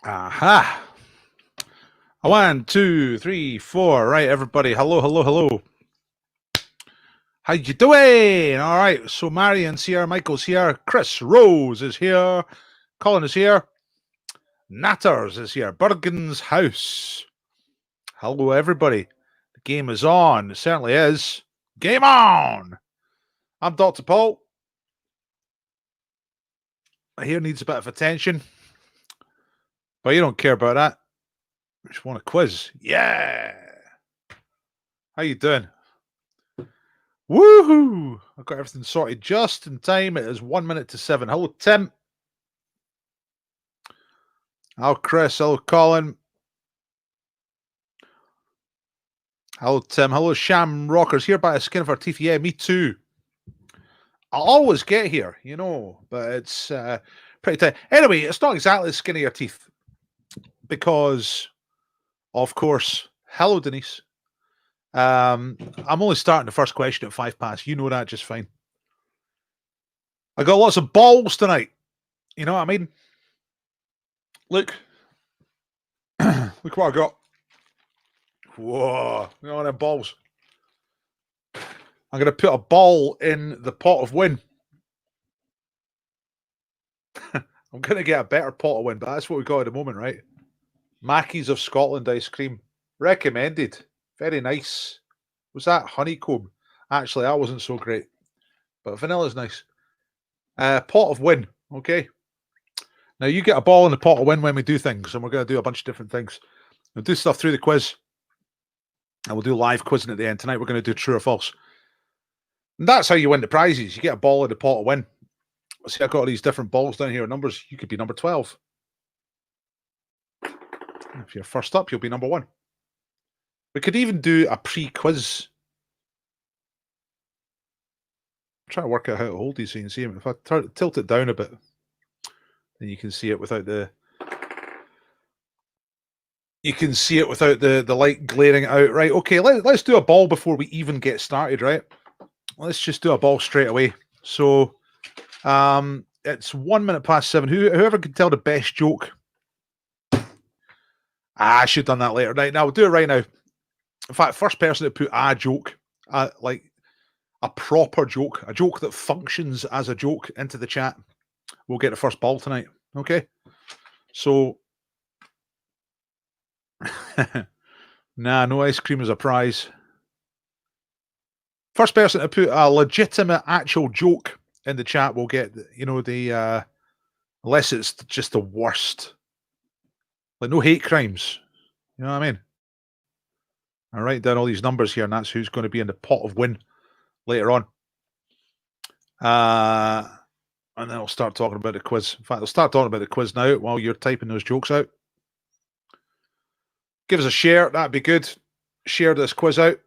Aha. 1, 2, 3, 4. Right, everybody. Hello, hello, hello. How you doing? All right. So Marian's here, Michael's here, Chris Rose is here, Colin is here, Natters is here, Bergen's house. Hello, everybody. The game is on. It certainly is. Game on. I'm Dr. Paul. My hair needs a bit of attention, but you don't care about that. I just want a quiz. Yeah. How you doing? Woohoo! I've got everything sorted just in time. It is 1 minute to 7. Hello, Tim. Hello, Chris. Hello, Colin. Hello, Tim. Hello, Sham Rockers. Here by the skin of our teeth. Yeah, me too. I'll always get here, you know, but it's pretty tight. Anyway, it's not exactly the skin of your teeth because, of course, hello, Denise. I'm only starting the first question at 5 past. You know that just fine. I got lots of balls tonight. You know what I mean? Look. Look what I got. Whoa. You know them balls. I'm going to put a ball in the pot of win. I'm going to get a better pot of win, but that's what we got at the moment, right? Mackie's of Scotland ice cream. Recommended. Very nice. Was that honeycomb? Actually, that wasn't so great. But vanilla's nice. Pot of win. Okay. Now, you get a ball in the pot of win when we do things, and we're going to do a bunch of different things. We'll do stuff through the quiz. And we'll do live quizzing at the end. Tonight, we're going to do true or false. And that's how you win the prizes. You get a ball in the pot of win. See, I've got all these different balls down here. Numbers. You could be number 12. If you're first up, you'll be number 1. We could even do a pre-quiz. Try to work out how to hold these so you can see them. If I tilt it down a bit, then you can see it without the... You can see it without the light glaring out. Right, okay, let's do a ball before we even get started, right? Let's just do a ball straight away. So, it's 1 minute past 7. Whoever can tell the best joke. I should have done that later. Right, now we'll do it right now. In fact, first person to put a joke, like a proper joke, a joke that functions as a joke into the chat, we'll get the first ball tonight. Okay? So, nah, no ice cream as a prize. First person to put a legitimate actual joke in the chat will get, you know, the, unless it's just the worst. Like, no hate crimes. You know what I mean? I write down all these numbers here, and that's who's going to be in the pot of win later on. And then I'll start talking about the quiz. In fact, I'll start talking about the quiz now while you're typing those jokes out. Give us a share. That'd be good. Share this quiz out.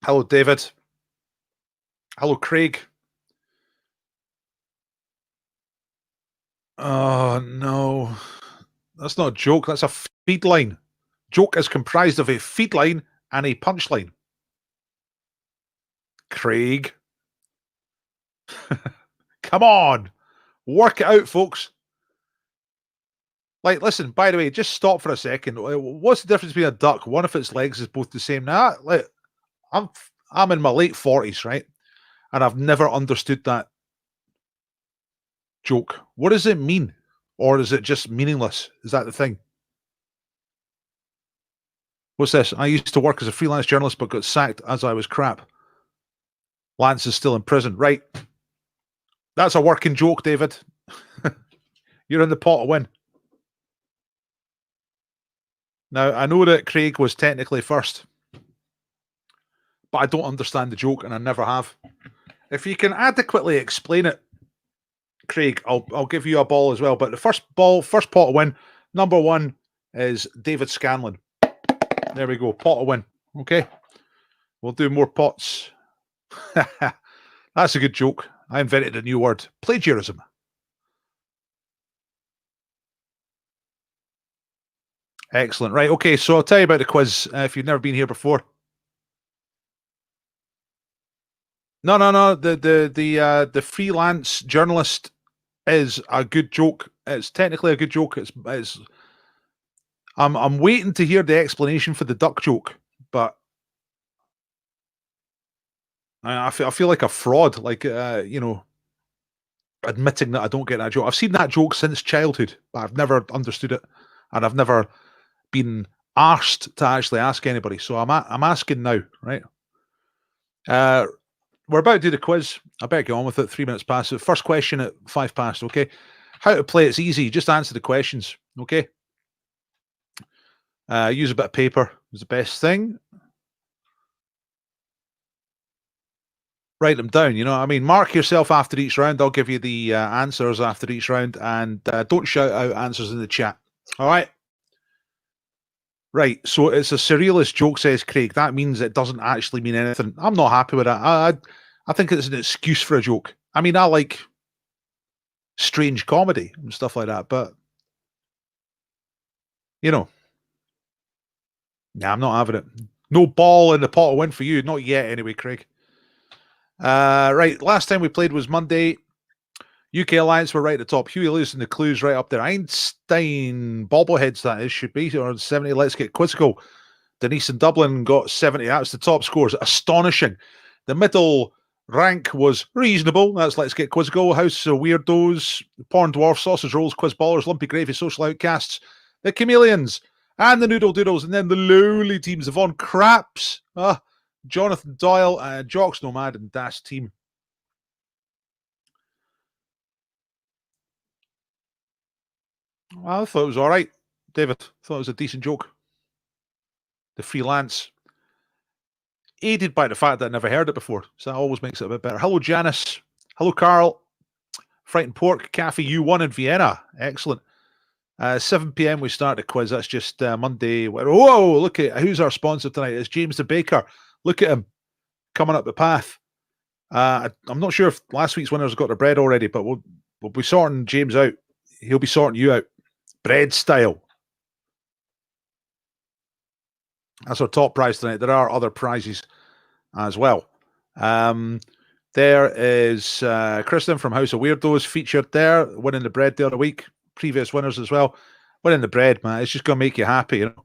Hello, David. Hello, Craig. Oh, no. That's not a joke. That's a feed line. Joke is comprised of a feed line and a punchline. Craig. Come on. Work it out, folks. Like, listen, by the way, just stop for a second. What's the difference between a duck? One of its legs is both the same. Now, like, I'm in my late 40s, right? And I've never understood that joke. What does it mean? Or is it just meaningless? Is that the thing? What's this? I used to work as a freelance journalist, but got sacked as I was crap. Lance is still in prison. Right. That's a working joke, David. You're in the pot of win. Now, I know that Craig was technically first, but I don't understand the joke, and I never have. If you can adequately explain it, Craig, I'll give you a ball as well. But the first pot of win, number 1 is David Scanlon. There we go, pot of win. Okay, we'll do more pots. That's a good joke. I invented a new word, plagiarism. Excellent. Right. Okay. So I'll tell you about the quiz if you've never been here before. No. The freelance journalist is a good joke It's technically a good joke. I'm waiting to hear the explanation for the duck joke, but I feel like a fraud, like admitting that I don't get that joke. I've seen that joke since childhood, but I've never understood it, and I've never been asked to actually ask anybody. So I'm asking now, right? We're about to do the quiz. I better get on with it. 3 minutes past. First question at 5 past. Okay, how to play? It's easy. Just answer the questions. Okay. Use a bit of paper is the best thing. Write them down. You know what I mean? Mark yourself after each round. I'll give you the answers after each round, and don't shout out answers in the chat. All right. Right, so it's a surrealist joke, says Craig. That means it doesn't actually mean anything. I'm not happy with that. I think it's an excuse for a joke. I mean, I like strange comedy and stuff like that, but you know, nah, I'm not having it. No ball in the pot of win for you. Not yet, anyway, Craig. Right, last time we played was Monday. UK Alliance were right at the top. Huey Lewis and the Clues right up there. Einstein bobbleheads, that is, should be, or 70. Let's get quizzical. Denise in Dublin got 70. That's the top scores. Astonishing. The middle rank was reasonable. That's Let's Get Quizzical. House of Weirdos, Porn Dwarf, Sausage Rolls, Quiz Ballers, Lumpy Gravy, Social Outcasts, the Chameleons, and the Noodle Doodles. And then the lowly teams of Von Craps, Jonathan Doyle, Jocks Nomad, and Das Team. Well, I thought it was all right, David. I thought it was a decent joke. The freelance, aided by the fact that I never heard it before, so that always makes it a bit better. Hello, Janice. Hello, Carl. Frightened Pork Cafe U1 in Vienna. Excellent. 7 p.m. we start the quiz. That's just Monday. Whoa, look at who's our sponsor tonight. It's James the Baker. Look at him coming up the path. I'm not sure if last week's winners got their bread already, but we'll be sorting James out. He'll be sorting you out. Bread style. That's our top prize tonight. There are other prizes as well. There is Kristen from House of Weirdos featured there, winning the bread the other week. Previous winners as well. Winning the bread, man. It's just going to make you happy, you know.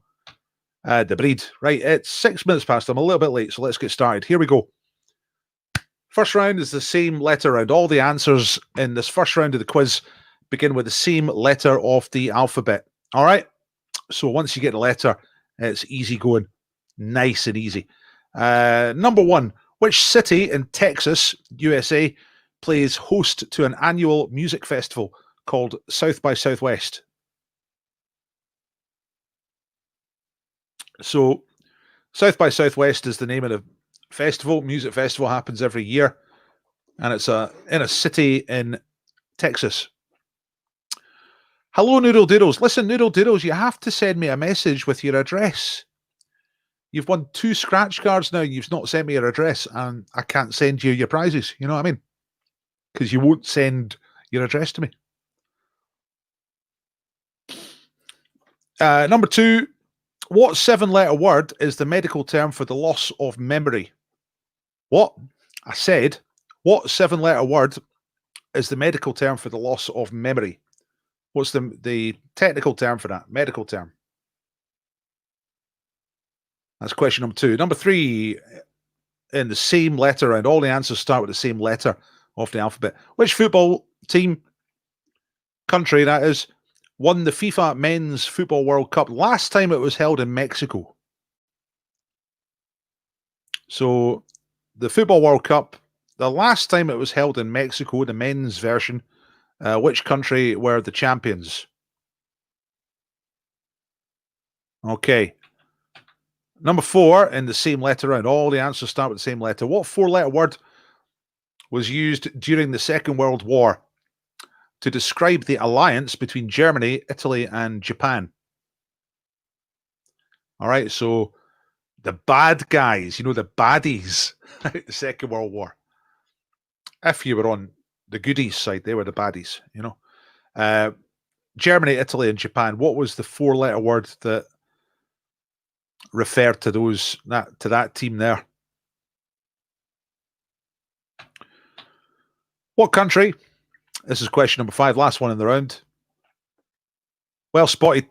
The breed. Right, it's 6 minutes past. I'm a little bit late, so let's get started. Here we go. First round is the same letter round. All the answers in this first round of the quiz begin with the same letter of the alphabet. All right? So once you get the letter, it's easy going. Nice and easy. Number one, which city in Texas, USA, plays host to an annual music festival called South by Southwest? So South by Southwest is the name of the festival. Music festival happens every year, and it's in a city in Texas. Hello, Noodle Doodles. Listen, Noodle Doodles, you have to send me a message with your address. You've won 2 scratch cards now. You've not sent me your address, and I can't send you your prizes. You know what I mean? Because you won't send your address to me. Number 2, what 7-letter word is the medical term for the loss of memory? What? I said, what 7-letter word is the medical term for the loss of memory? What's the technical term for that? Medical term. That's question number 2. Number 3, in the same letter, and all the answers start with the same letter of the alphabet. Which football team, country that is, won the FIFA Men's Football World Cup? Last time it was held in Mexico. So the Football World Cup, the last time it was held in Mexico, the men's version, which country were the champions? Okay. Number 4, in the same letter round. All the answers start with the same letter. What 4-letter word was used during the Second World War to describe the alliance between Germany, Italy, and Japan? All right, so the bad guys, you know, the baddies the Second World War. If you were on the goodies side, they were the baddies, you know. Germany, Italy, and Japan. What was the 4-letter word that referred to that team there? What country? This is question number 5, last one in the round. Well spotted,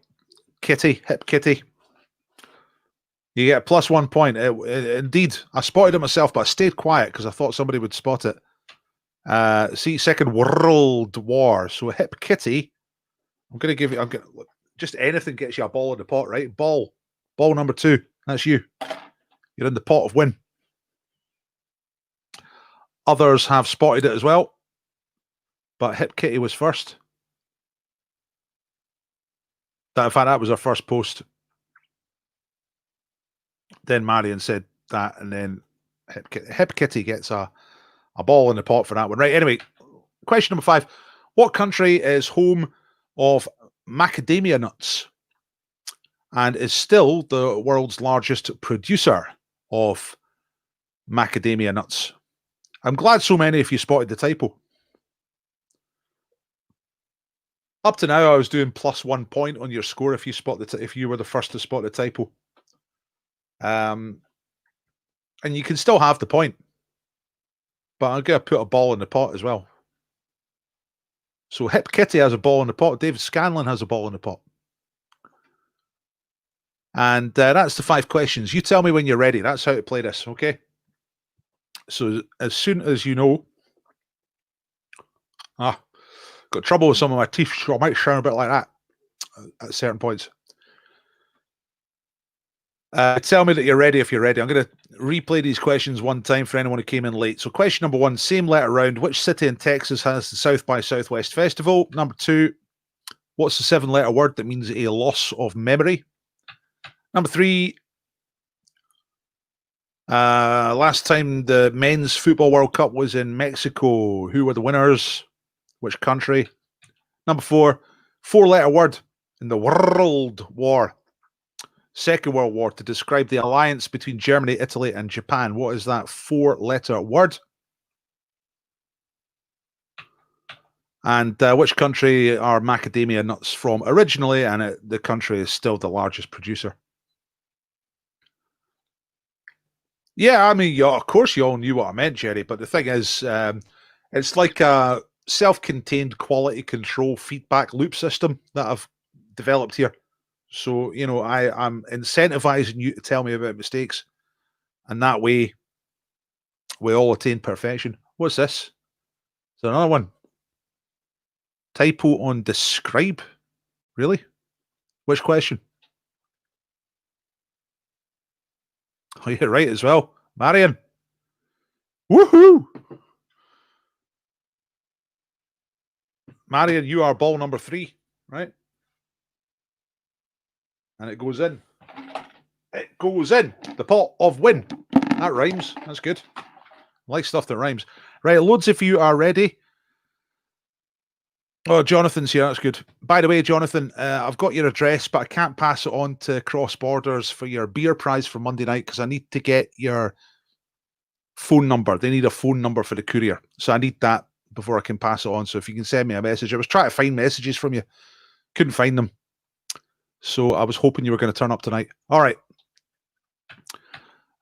Kitty. Hip Kitty. You get plus 1 point. Indeed, I spotted it myself, but I stayed quiet because I thought somebody would spot it. See, Second World War. So Hip Kitty. I'm going to give you. Just anything gets you a ball in the pot, right? Ball number 2. That's you. You're in the pot of win. Others have spotted it as well, but Hip Kitty was first. In fact, that was our first post. Then Marion said that, and then Hip Kitty gets a ball in the pot for that one. Right, anyway, question number 5. What country is home of macadamia nuts and is still the world's largest producer of macadamia nuts? I'm glad so many of you spotted the typo. Up to now, I was doing plus 1 point on your score if you spot if you were the first to spot the typo. And you can still have the point, but I'm going to put a ball in the pot as well. So Hip Kitty has a ball in the pot. David Scanlon has a ball in the pot. And that's the 5 questions. You tell me when you're ready. That's how to play this, okay? So as soon as you know... got trouble with some of my teeth, so I might sound a bit like that at certain points. Tell me that you're ready if you're ready. I'm going to replay these questions one time for anyone who came in late. So question number 1, same letter round. Which city in Texas has the South by Southwest Festival? Number 2, what's the 7-letter word that means a loss of memory? Number 3, last time the Men's Football World Cup was in Mexico. Who were the winners? Which country? Number 4, 4-letter word in the World War. Second World War, to describe the alliance between Germany, Italy, and Japan. What is that 4-letter word? And which country are macadamia nuts from originally? And the country is still the largest producer. Yeah, I mean, of course you all knew what I meant, Jerry. But the thing is, it's like a self-contained quality control feedback loop system that I've developed here. So, you know, I'm incentivizing you to tell me about mistakes. And that way, we all attain perfection. What's this? Is there another one? Typo on describe? Really? Which question? Oh, you're right as well. Marion. Woohoo! Marion, you are ball number 3, right? And it goes in. It goes in. The pot of win. That rhymes. That's good. I like stuff that rhymes. Right, loads of you are ready. Oh, Jonathan's here. That's good. By the way, Jonathan, I've got your address, but I can't pass it on to Cross Borders for your beer prize for Monday night because I need to get your phone number. They need a phone number for the courier. So I need that before I can pass it on. So if you can send me a message. I was trying to find messages from you. Couldn't find them. So I was hoping you were going to turn up tonight. All right.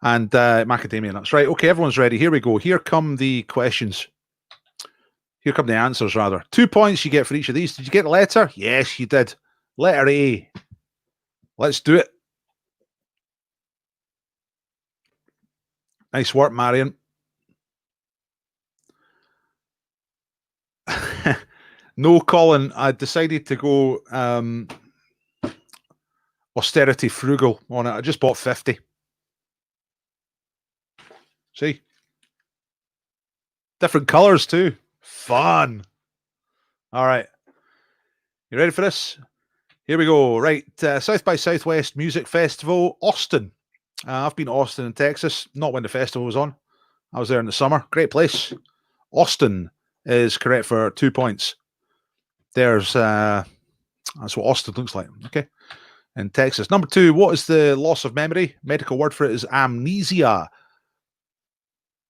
And macadamia nuts. Right. Okay, everyone's ready. Here we go. Here come the questions. Here come the answers, rather. 2 points you get for each of these. Did you get the letter? Yes, you did. Letter A. Let's do it. Nice work, Marion. No, Colin. I decided to go austerity frugal on it. I just bought 50. See? Different colours too. Fun. All right. You ready for this? Here we go. Right. South by Southwest Music Festival, Austin. I've been to Austin in Texas, not when the festival was on. I was there in the summer. Great place. Austin is correct for 2 points. There's, that's what Austin looks like. Okay. In Texas. Number 2, what is the loss of memory? Medical word for it is amnesia.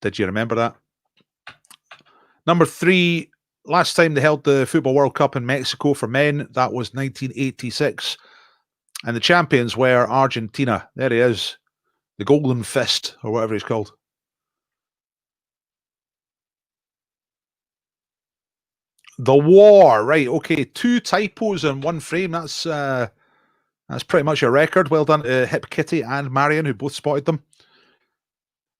Did you remember that? Number 3, last time they held the Football World Cup in Mexico for men, that was 1986. And the champions were Argentina. There he is. The Golden Fist, or whatever he's called. The War, right? Okay, 2 typos in 1 frame. That's pretty much a record. Well done to Hip Kitty and Marion, who both spotted them.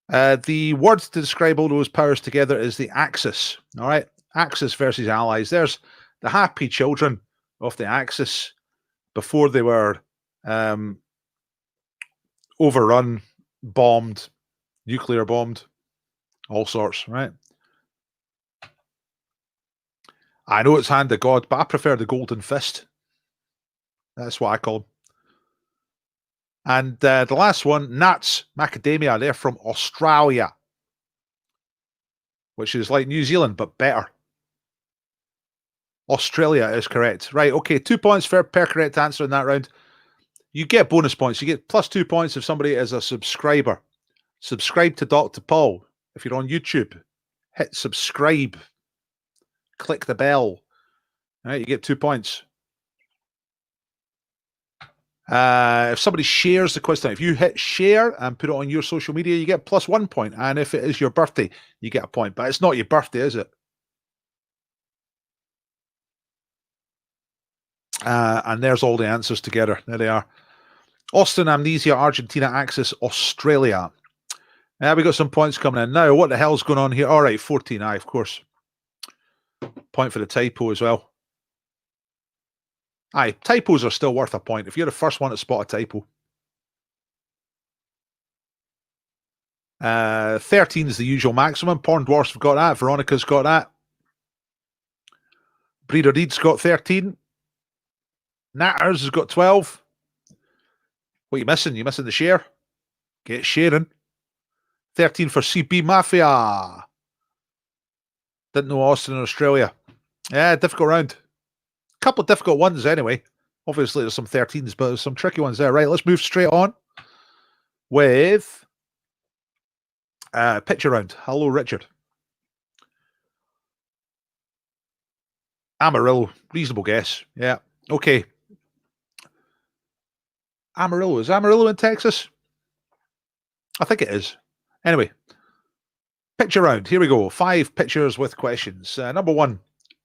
The word to describe all those powers together is the Axis. All right, Axis versus Allies. There's the happy children of the Axis before they were overrun, bombed, nuclear bombed, all sorts, right? I know it's hand of God, but I prefer the golden fist. That's what I call them. And the last one, Nats Macadamia. They're from Australia, which is like New Zealand, but better. Australia is correct. Right, okay, 2 points per correct answer in that round. You get bonus points. You get plus 2 points if somebody is a subscriber. Subscribe to Dr. Paul. If you're on YouTube, hit subscribe. Click the bell. All right, you get 2 points. If somebody shares the quiz time, if you hit share and put it on your social media, you get plus 1 point. And if it is your birthday, you get a point. But it's not your birthday, is it? And there's all the answers together. There they are. Austin, Amnesia, Argentina, Axis, Australia. We got some points coming in. Now, what the hell's going on here? All right, 14, of course. Point for the typo as well. Typos are still worth a point. If you're the first one to spot a typo. 13 is the usual maximum. Porn Dwarfs have got that. Veronica's got that. Breeder Deed's got 13. Natters has got 12. What are you missing? You're missing the share. Get sharing. 13 for CB Mafia. Didn't know Austin in Australia. Yeah, difficult round. Couple of difficult ones anyway. Obviously, there's some 13s, but there's some tricky ones there. Right, let's move straight on with picture round. Hello, Richard. Amarillo. Reasonable guess. Yeah. Okay. Amarillo. Is Amarillo in Texas? I think it is. Anyway. Picture round. Here we go. 5 pictures with questions. Number 1.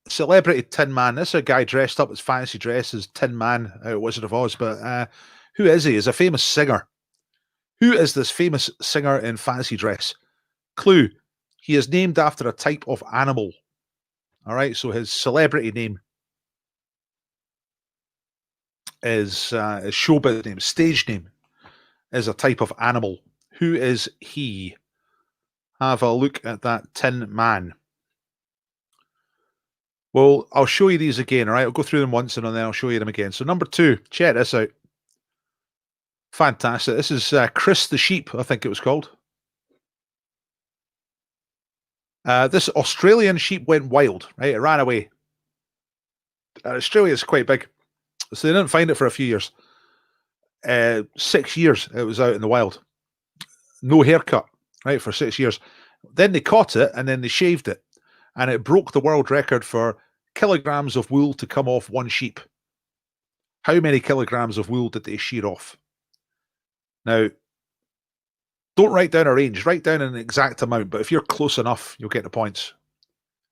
Celebrity Tin Man. This is a guy dressed up as fancy dress as Tin Man out of Wizard of Oz, but who is he? He's a famous singer. Who is this famous singer in fancy dress? Clue. He is named after a type of animal. All right, so his celebrity name is showbiz name, stage name is a type of animal. Who is he? Have a look at that Tin Man. Well, I'll show you these again, all right? I'll go through them once and then I'll show you them again. So number 2, check this out. Fantastic. This is Chris the Sheep, I think it was called. This Australian sheep went wild, right? It ran away. Australia is quite big, so they didn't find it for a few years. 6 years it was out in the wild. No haircut, right, for 6 years. Then they caught it and then they shaved it. And it broke the world record for kilograms of wool to come off one sheep. How many kilograms of wool did they shear off? Now, don't write down a range. Write down an exact amount, but if you're close enough, you'll get the points.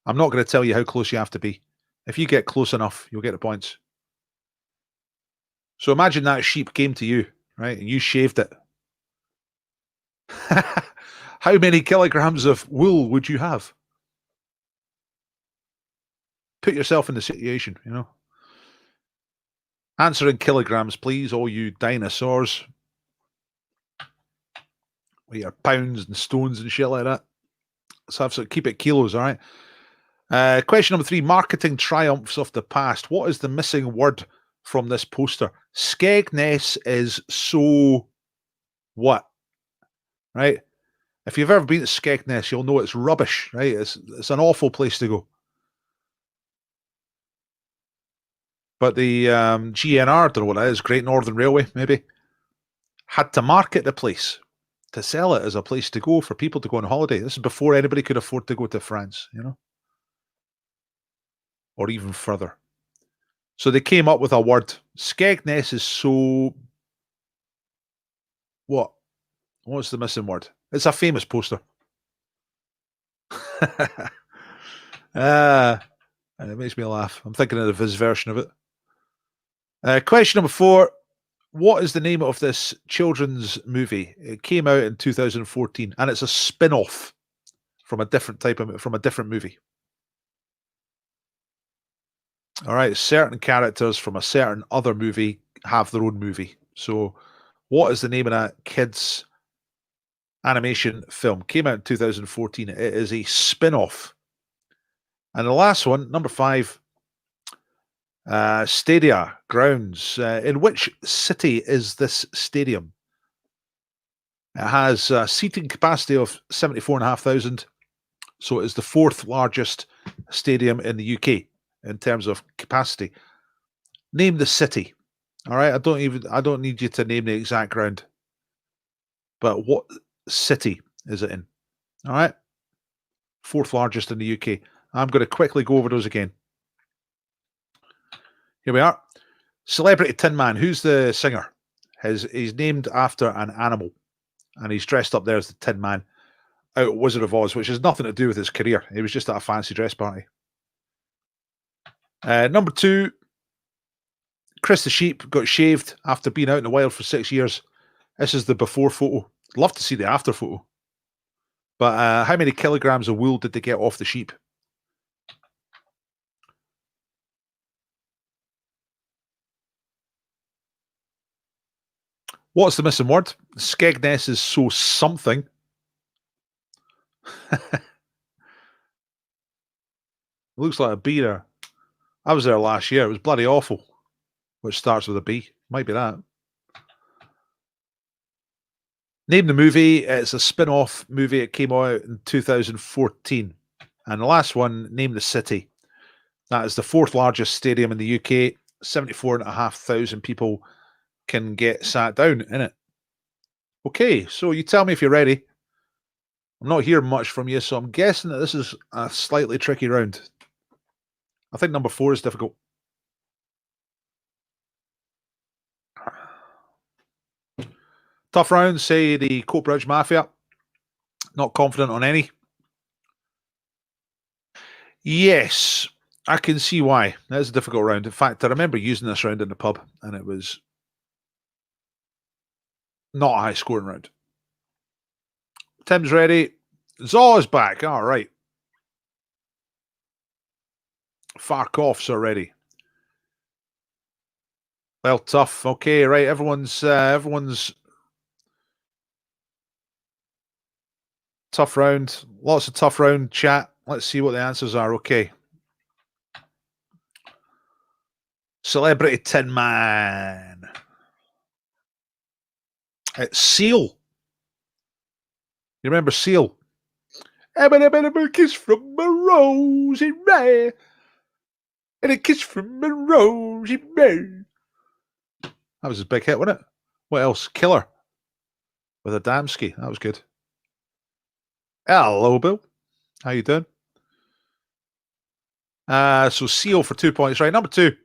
I'm not going to tell you how close you have to be. If you get close enough, you'll get the points. So imagine that sheep came to you, right, and you shaved it. How many kilograms of wool would you have? Put yourself in the situation, you know. Answer in kilograms, please, all you dinosaurs. With your pounds and stones and shit like that. Let's have some, keep it kilos, all right? Question number 3, marketing triumphs of the past. What is the missing word from this poster? Skegness is so what? Right? If you've ever been to Skegness, you'll know it's rubbish, right? It's an awful place to go. But the GNR, don't know what that is, Great Northern Railway, maybe, had to market the place to sell it as a place to go for people to go on holiday. This is before anybody could afford to go to France, you know, or even further. So they came up with a word. Skegness is so what? What's the missing word? It's a famous poster. and it makes me laugh. I'm thinking of his version of it. Question number 4. What is the name of this children's movie? It came out in 2014, and it's a spin-off from a different movie. All right, certain characters from a certain other movie have their own movie. So, what is the name of that kids' animation film? Came out in 2014. It is a spin-off. And the last one, number 5, stadia, grounds. In which city is this stadium? It has a seating capacity of 74,500. So it is the 4th largest stadium in the UK in terms of capacity. Name the city. All right, I don't need you to name the exact ground. But what city is it in? All right. 4th largest in the UK. I'm going to quickly go over those again. Here we are. Celebrity Tin Man. Who's the singer? He's named after an animal, and he's dressed up there as the Tin Man out of Wizard of Oz, which has nothing to do with his career. He was just at a fancy dress party. Number 2, Chris the sheep got shaved after being out in the wild for 6 years. This is the before photo. Love to see the after photo. But how many kilograms of wool did they get off the sheep? What's the missing word? Skegness is so something. Looks like a bee there. I was there last year. It was bloody awful. Which starts with a B. Might be that. Name the movie. It's a spin-off movie. It came out in 2014. And the last one, name the city. That is the 4th largest stadium in the UK. 74,500 people can get sat down in it. Okay, so you tell me if you're ready. I'm not hearing much from you, so I'm guessing that this is a slightly tricky round. I think number 4 is difficult. Tough round, say the Coatbridge Mafia. Not confident on any. Yes, I can see why. That is a difficult round. In fact, I remember using this round in the pub, and it was not a high-scoring round. Tim's ready. Zaw's back. All right. Farkoff's are ready. Well, tough. Okay, right. Everyone's tough round. Lots of tough round chat. Let's see what the answers are. Okay. Celebrity Tin Man. It's Seal. You remember Seal? A kiss from a rosy ray. And a kiss from a rosy ray. That was his big hit, wasn't it? What else? Killer. With a Damsky. That was good. Hello, Bill. How you doing? So Seal for 2 points. Right, number 2.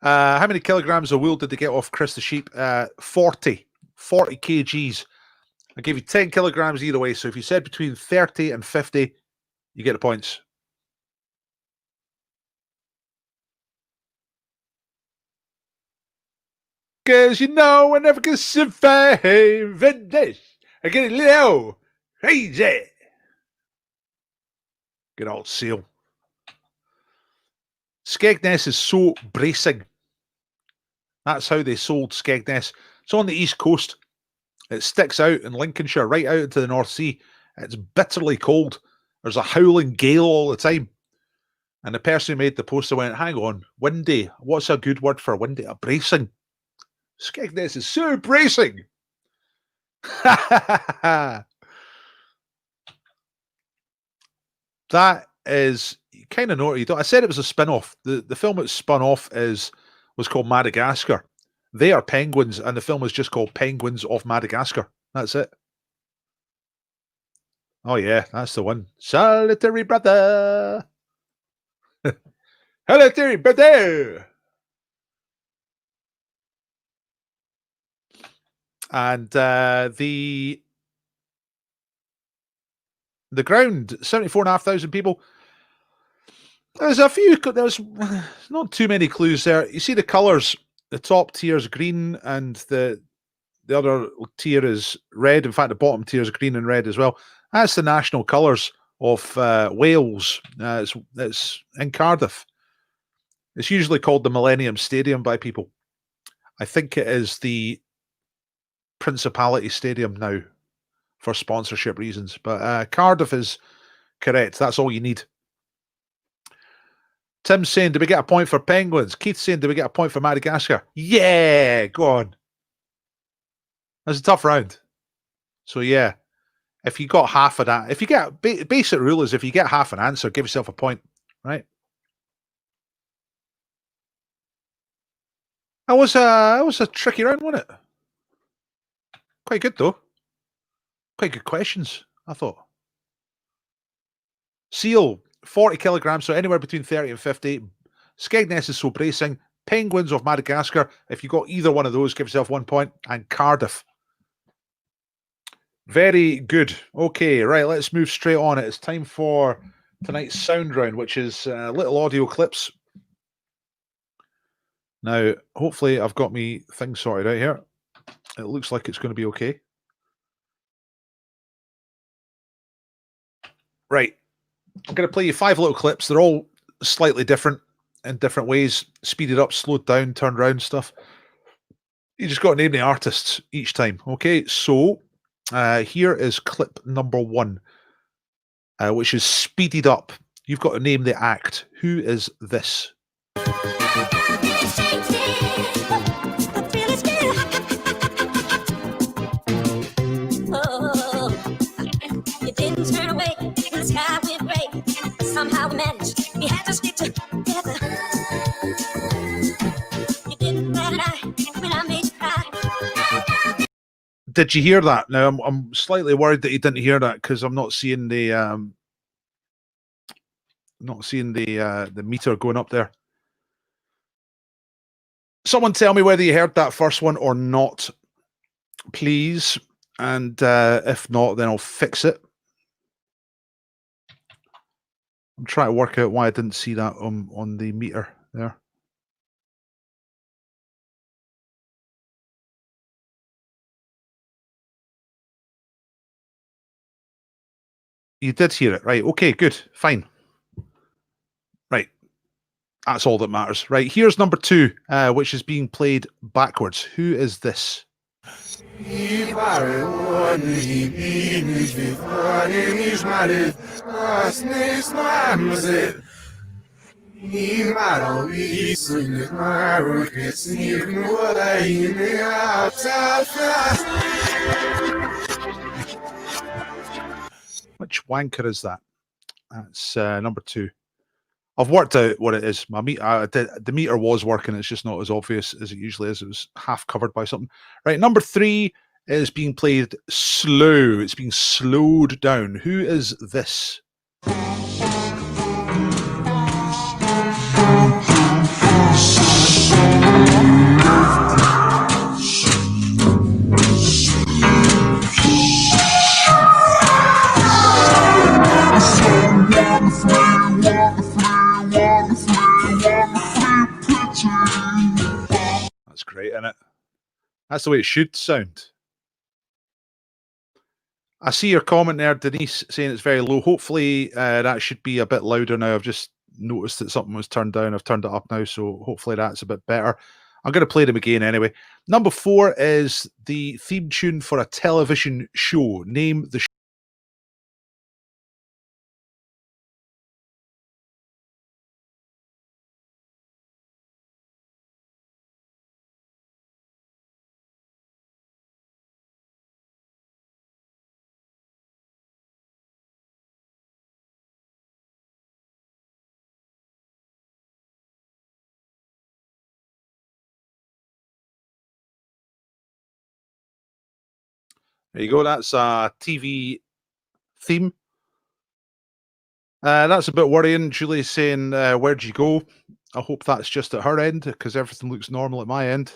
How many kilograms of wool did they get off Chris the sheep? 40 kgs. I gave you 10 kilograms either way. So if you said between 30 and 50, you get the points. Cause you know I never can survive in this. I get a little crazy. Good old Seal. Skegness is so bracing. That's how they sold Skegness. It's on the east coast. It sticks out in Lincolnshire, right out into the North Sea. It's bitterly cold. There's a howling gale all the time. And the person who made the poster went, hang on, windy. What's a good word for windy? A bracing. Skegness is so bracing. That is kind of naughty. I said it was a spin-off. The film it spun off was called Madagascar. They are penguins, and the film is just called Penguins of Madagascar. That's it. Oh yeah, that's the one. Solitary brother. Solitary brother. And the ground, 74,500 people. There's a few. There's not too many clues there. You see the colours. The top tier is green, and the other tier is red. In fact, the bottom tier is green and red as well. That's the national colours of Wales. It's in Cardiff. It's usually called the Millennium Stadium by people. I think it is the Principality Stadium now for sponsorship reasons. But Cardiff is correct. That's all you need. Tim's saying, do we get a point for Penguins? Keith's saying, do we get a point for Madagascar? Yeah, go on. That's a tough round. So, yeah, if you got half of that, if you get, basic rule is if you get half an answer, give yourself a point, right? That was a tricky round, wasn't it? Quite good, though. Quite good questions, I thought. Seal, 40 kilograms, so anywhere between 30 and 50. Skegness is so bracing. Penguins of Madagascar, if you got either one of those, give yourself 1 point. And Cardiff. Very good. Okay, right, let's move straight on. It's time for tonight's sound round, which is little audio clips. Now, hopefully I've got me thing sorted out here. It looks like it's going to be okay. Right. I'm going to play you 5 little clips. They're all slightly different in different ways. Speeded up, slowed down, turned around stuff. You just got to name the artists each time. Okay, so here is clip number 1, which is speeded up. You've got to name the act. Who is this? Somehow we managed. We had to stick together. You didn't bat an eye when I made you cry. Did you hear that? Now I'm slightly worried that you didn't hear that because I'm not seeing the meter going up there. Someone tell me whether you heard that first one or not, please. And if not, then I'll fix it. I'm trying to work out why I didn't see that on the meter there. You did hear it, right? Okay, good, fine. Right, that's all that matters. Right, here's number 2, which is being played backwards. Who is this? Which wanker is that? That's number 2. I've worked out what it is. My the meter was working. It's just not as obvious as it usually is. It was half covered by something. Right, number 3 is being played slow. It's being slowed down. Who is this? That's great, isn't it? That's the way it should sound. I see your comment there, Denise, saying it's very low. Hopefully that should be a bit louder now. I've just noticed that something was turned down. I've turned it up now, so hopefully that's a bit better. I'm going to play them again anyway. Number 4 is the theme tune for a television show. Name the show. There you go. That's a TV theme. That's a bit worrying. Julie's saying, where'd you go? I hope that's just at her end because everything looks normal at my end.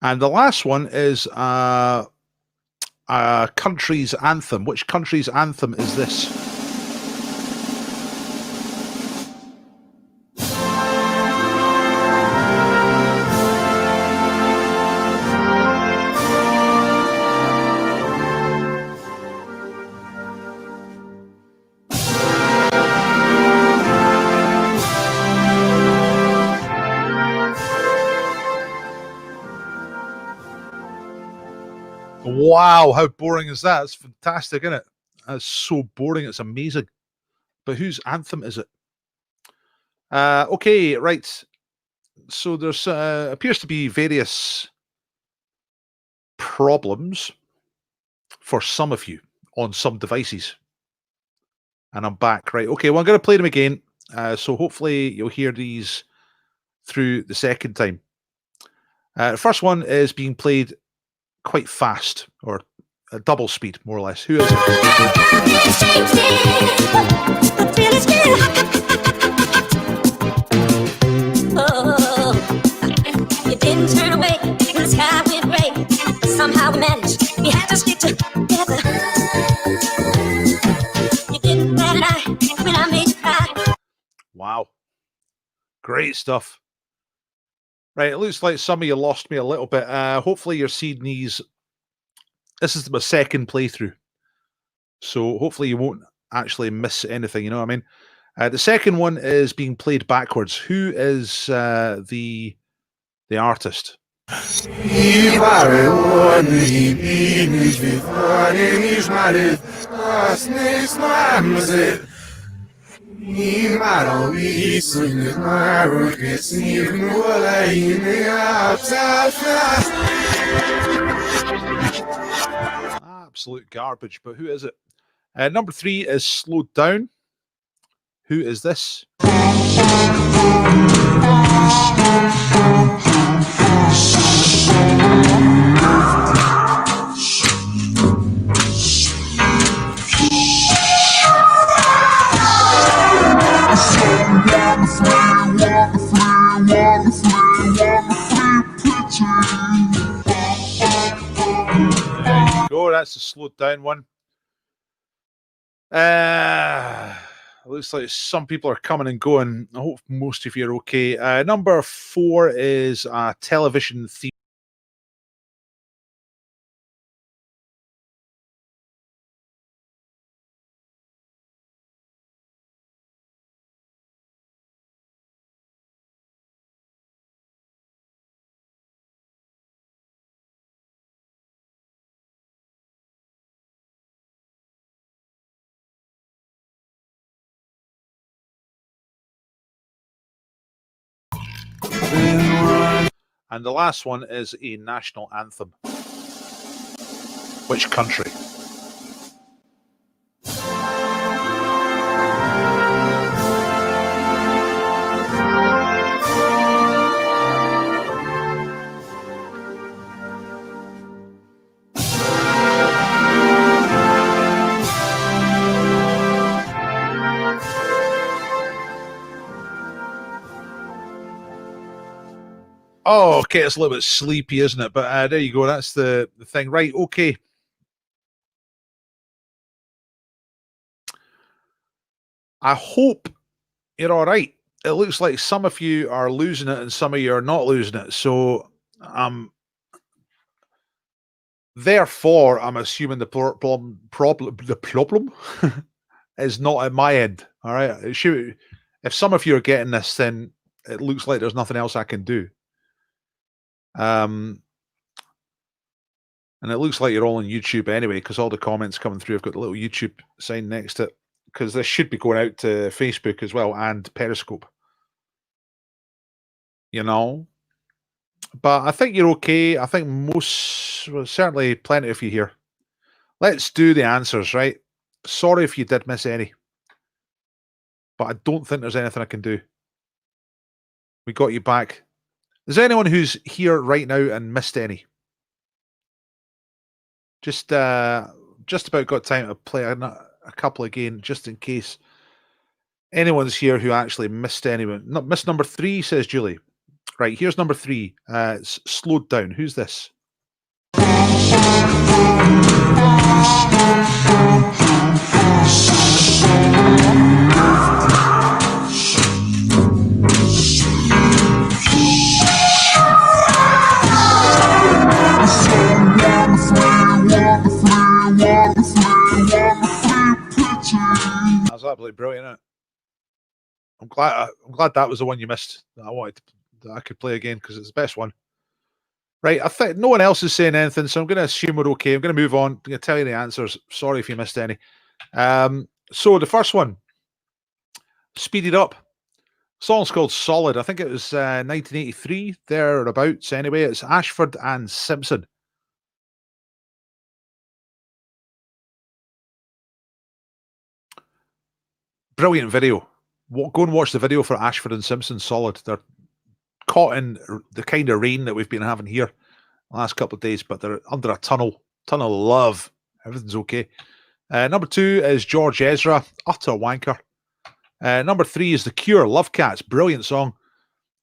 And the last one is a a country's anthem. Which country's anthem is this? Wow, how boring is that? It's fantastic, isn't it? That's so boring. It's amazing. But whose anthem is it? Okay, right. So there's appears to be various problems for some of you on some devices. And I'm back. Right. Okay, well, I'm going to play them again. So hopefully you'll hear these through the second time. The first one is being played quite fast, or at double speed, more or less. Who is it? You didn't turn away when the sky went gray. Somehow we managed. We had to stick together. You didn't bat an eye when I made you cry. Wow. Great stuff. Right, it looks like some of you lost me a little bit. Hopefully you're seeing these. This is my second playthrough. So hopefully you won't actually miss anything, you know what I mean? The second one is being played backwards. Who is the artist? Absolute garbage, but who is it? Number 3 is Slowed Down. Who is this? Go, that's the Slowed Down one. Looks like some people are coming and going. I hope most of you are okay. Number 4 is a television theme. And the last one is a national anthem. Which country? Oh, okay, it's a little bit sleepy, isn't it? But there you go. That's the thing. Right, okay. I hope you're all right. It looks like some of you are losing it and some of you are not losing it. So, therefore, I'm assuming the problem is not at my end. All right. If some of you are getting this, then it looks like there's nothing else I can do. And it looks like you're all on YouTube anyway, because all the comments coming through have got the little YouTube sign next to it, because this should be going out to Facebook as well and Periscope. You know? But I think you're okay. I think certainly plenty of you here. Let's do the answers, right? Sorry if you did miss any. But I don't think there's anything I can do. We got you back. Is there anyone who's here right now and missed any? Just about got time to play a couple again, just in case anyone's here who actually missed anyone. Missed number 3, says Julie. Right, here's number 3. It's Slowed Down. Who's this? That's absolutely brilliant, isn't it? I'm glad that was the one you missed. That I wanted that I could play again because it's the best one. Right, I think no one else is saying anything, so I'm going to assume we're okay. I'm going to move on. I'm going to tell you the answers. Sorry if you missed any. So the first one, Speed It Up. Song's called Solid. I think it was 1983, thereabouts. Anyway, it's Ashford and Simpson. Brilliant video. Go and watch the video for Ashford and Simpson Solid. They're caught in the kind of rain that we've been having here the last couple of days, but they're under a tunnel of love. Everything's okay. Number 2 is George Ezra, utter wanker. Number 3 is The Cure, Love Cats, brilliant song.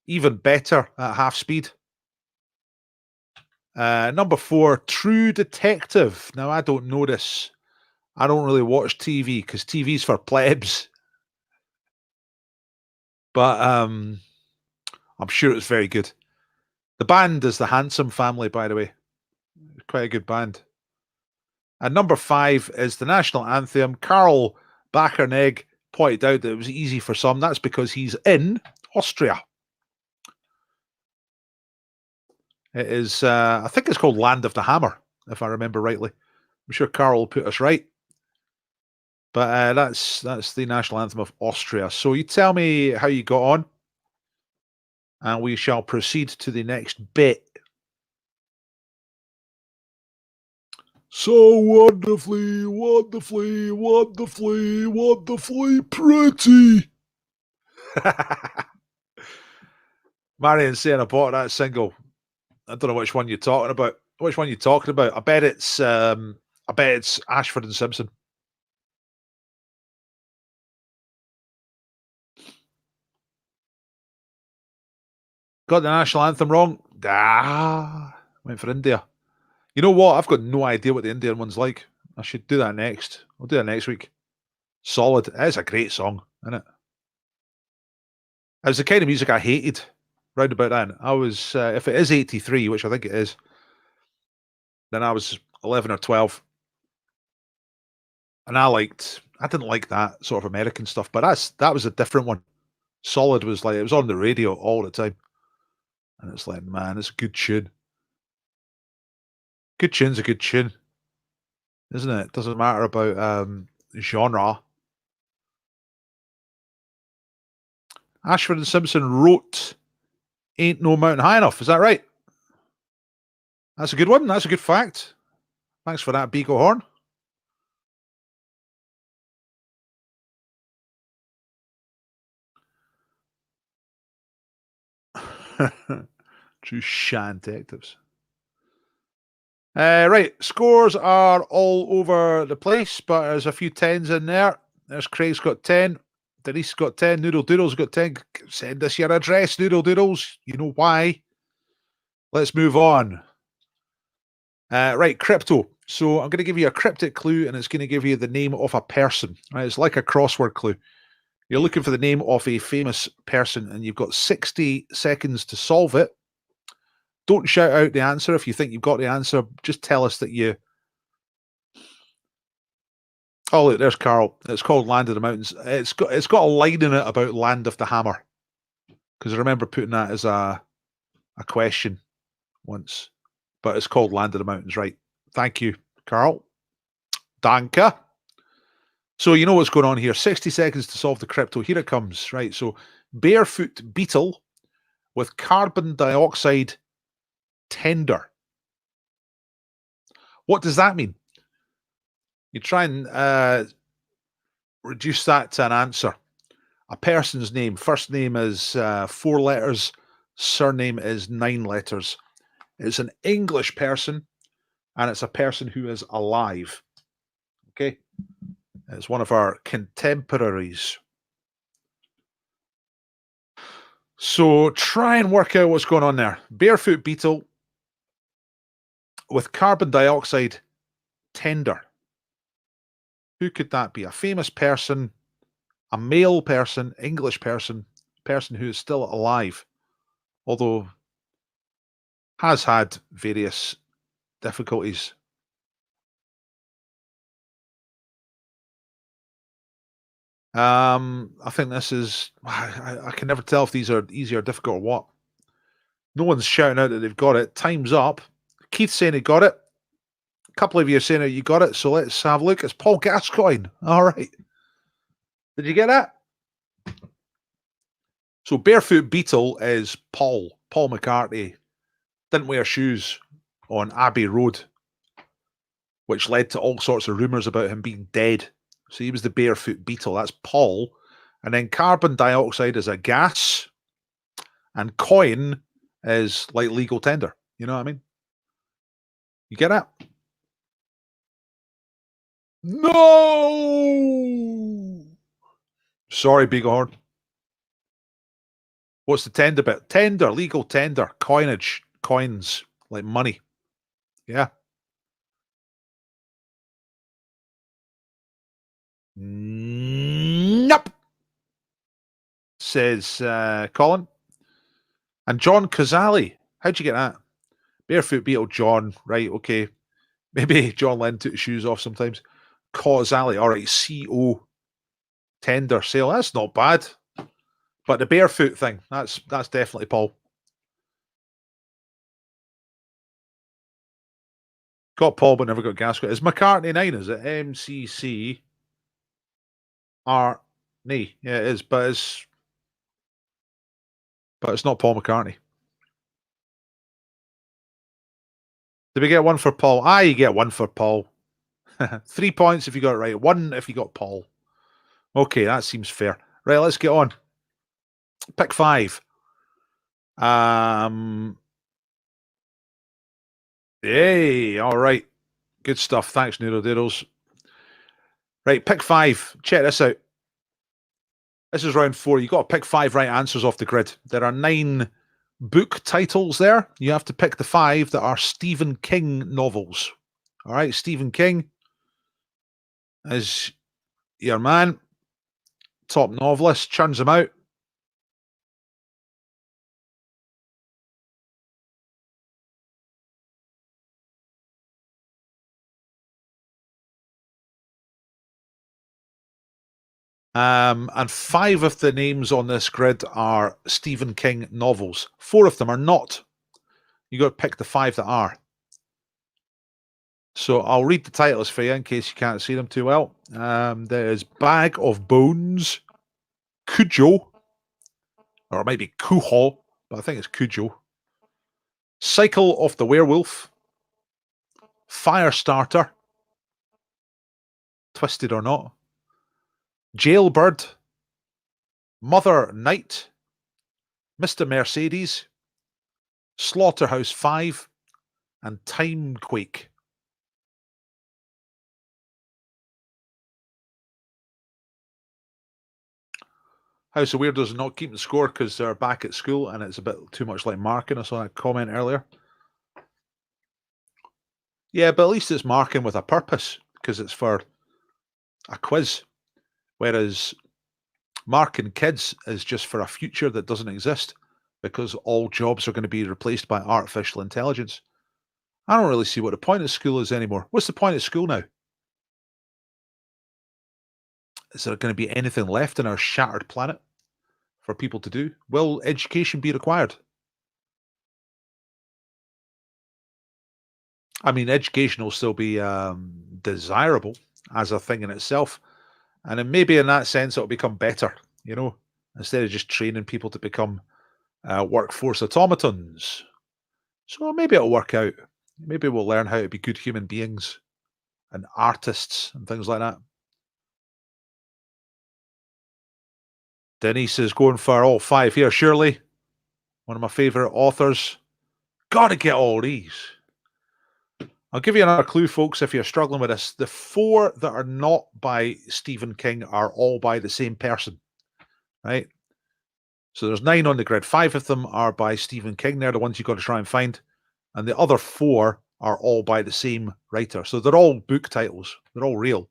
Even better at half speed. Number 4, True Detective. Now, I don't know this. I don't really watch TV because TV's for plebs. But I'm sure it's very good. The band is the Handsome Family, by the way. Quite a good band. And number 5 is the national anthem. Karl Backernegg pointed out that it was easy for some. That's because he's in Austria. It is, I think it's called Land of the Hammer, if I remember rightly. I'm sure Karl will put us right. But that's the national anthem of Austria. So you tell me how you got on, and we shall proceed to the next bit. So wonderfully, wonderfully, wonderfully, wonderfully pretty. Marion saying I bought that single. I don't know which one you're talking about. Which one you're talking about? I bet it's Ashford and Simpson. Got the national anthem wrong. Went for India. You know what? I've got no idea what the Indian one's like. I should do that next. I'll do that next week. Solid. It's a great song, isn't it? It was the kind of music I hated round about then. I was, if it is 83, which I think it is, then I was 11 or 12. And I didn't like that sort of American stuff, but that was a different one. Solid was like, it was on the radio all the time. And it's like, man, it's a good tune. Good tune's a good tune, isn't it? It doesn't matter about genre. Ashford and Simpson wrote Ain't No Mountain High Enough. Is that right? That's a good one. That's a good fact. Thanks for that, Beagle Horn. True Shan detectives. Right, scores are all over the place, but there's a few 10s in there. There's Craig's got 10. Denise got 10. Noodle Doodle's got 10. Send us your address, Noodle Doodles. You know why. Let's move on. Right, crypto. So I'm going to give you a cryptic clue, and it's going to give you the name of a person. Right, it's like a crossword clue. You're looking for the name of a famous person, and you've got 60 seconds to solve it. Don't shout out the answer if you think you've got the answer. Just tell us that you... Oh, look, there's Carl. It's called Land of the Mountains. It's got a line in it about Land of the Hammer. Because I remember putting that as a question once. But it's called Land of the Mountains, right? Thank you, Carl. Danke. So you know what's going on here. 60 seconds to solve the crypto. Here it comes, right? So Barefoot Beatle with carbon dioxide tender. What does that mean? You try and reduce that to an answer. A person's name. First name is 4 letters. Surname is 9 letters. It's an English person, and it's a person who is alive. Okay? It's one of our contemporaries. So try and work out what's going on there. Barefoot Beatle with carbon dioxide tender. Who could that be? A famous person, a male person, English person, person who is still alive, although has had various difficulties. I think this is. I can never tell if these are easy or difficult or what. No one's shouting out that they've got it. Time's up. Keith's saying he got it. A couple of you are saying that you got it. So let's have a look. It's Paul Gascoigne. All right. Did you get that? So Barefoot Beatle is Paul McCartney. Didn't wear shoes on Abbey Road, which led to all sorts of rumours about him being dead. So he was the Barefoot Beatle. That's Paul. And then carbon dioxide is a gas. And coin is like legal tender. You know what I mean? You get it? No! Sorry, Bighorn. What's the tender bit? Tender, legal tender, coinage, coins, like money. Yeah. Nope. Says Colin. And John Cazali. How'd you get that? Barefoot Beatle, John. Right, okay. Maybe John Lennon took his shoes off sometimes. Cazali. All right, C-O. Tender sale. That's not bad. But the barefoot thing, that's definitely Paul. Got Paul, but never got Gascoigne. Is McCartney 9? Is it MCC? R. Nee. Yeah, it is, but it's not Paul McCartney. Did we get one for Paul? Ah, you get one for Paul. 3 points if you got it right. 1 if you got Paul. Okay, that seems fair. Right, let's get on. Pick 5. Yay, all right. Good stuff. Thanks, Neurodoodles. Right, pick 5. Check this out. This is round 4. You've got to pick 5 right answers off the grid. There are 9 book titles there. You have to pick the 5 that are Stephen King novels. All right, Stephen King is your man. Top novelist, churns them out. And 5 of the names on this grid are Stephen King novels. 4 of them are not. You got to pick the 5 that are. So I'll read the titles for you in case you can't see them too well. There is Bag of Bones, Cujo, or it might be Cujo, but I think it's Cujo. Cycle of the Werewolf, Firestarter, Twisted or Not, Jailbird, Mother Night, Mr. Mercedes, Slaughterhouse 5, and Timequake. House of Weirdos not keeping score because they're back at school and it's a bit too much like marking. I saw that comment earlier. Yeah, but at least it's marking with a purpose because it's for a quiz. Whereas marking kids is just for a future that doesn't exist because all jobs are going to be replaced by artificial intelligence. I don't really see what the point of school is anymore. What's the point of school now? Is there going to be anything left in our shattered planet for people to do? Will education be required? I mean, education will still be desirable as a thing in itself. And then maybe in that sense, it'll become better, you know, instead of just training people to become workforce automatons. So maybe it'll work out. Maybe we'll learn how to be good human beings and artists and things like that. Denise is going for all 5 here. Shirley, one of my favourite authors. Got to get all these. I'll give you another clue, folks, if you're struggling with this. The 4 that are not by Stephen King are all by the same person, right? So there's 9 on the grid. 5 of them are by Stephen King. They're the ones you've got to try and find. And the other 4 are all by the same writer. So they're all book titles. They're all real.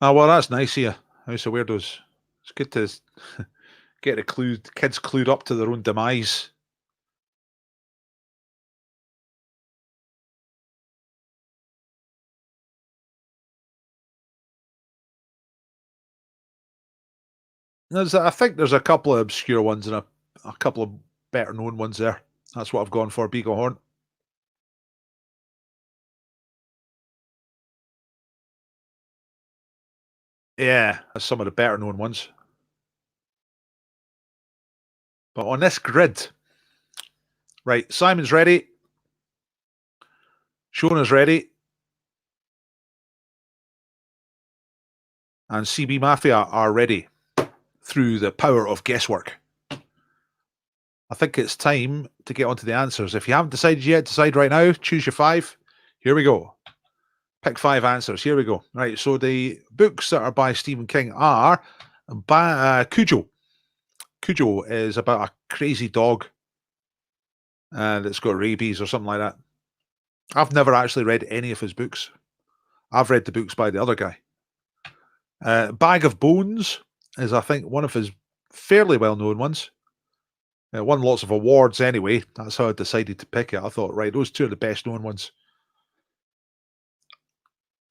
Oh, well, that's nice of you, House of Weirdos. It's good to get the kids clued up to their own demise. I think there's a couple of obscure ones and a couple of better known ones there. That's what I've gone for, Beagle Horn. Yeah, that's some of the better known ones. But on this grid, right, Simon's ready. Shona's ready. And CB Mafia are ready through the power of guesswork. I think it's time to get onto the answers. If you haven't decided yet, decide right now. Choose your 5. Here we go. Pick 5 answers. Here we go. Right, so the books that are by Stephen King are Cujo. Cujo is about a crazy dog that's got rabies or something like that. I've never actually read any of his books. I've read the books by the other guy. Bag of Bones is, I think, one of his fairly well-known ones. It won lots of awards anyway. That's how I decided to pick it. I thought, right, those 2 are the best-known ones.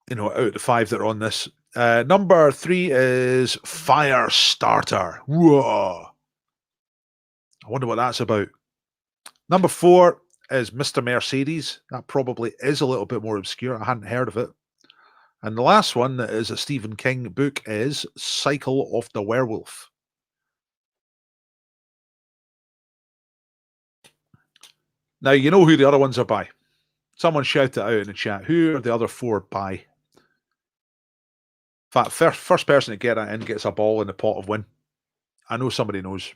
You know, out of the 5 that are on this. Number 3 is Firestarter. Whoa. I wonder what that's about. Number 4 is Mr. Mercedes. That probably is a little bit more obscure. I hadn't heard of it. And the last one that is a Stephen King book is Cycle of the Werewolf. Now, you know who the other ones are by. Someone shout it out in the chat. Who are the other 4 by? In fact, first person to get that in gets a ball in the pot of win. I know somebody knows.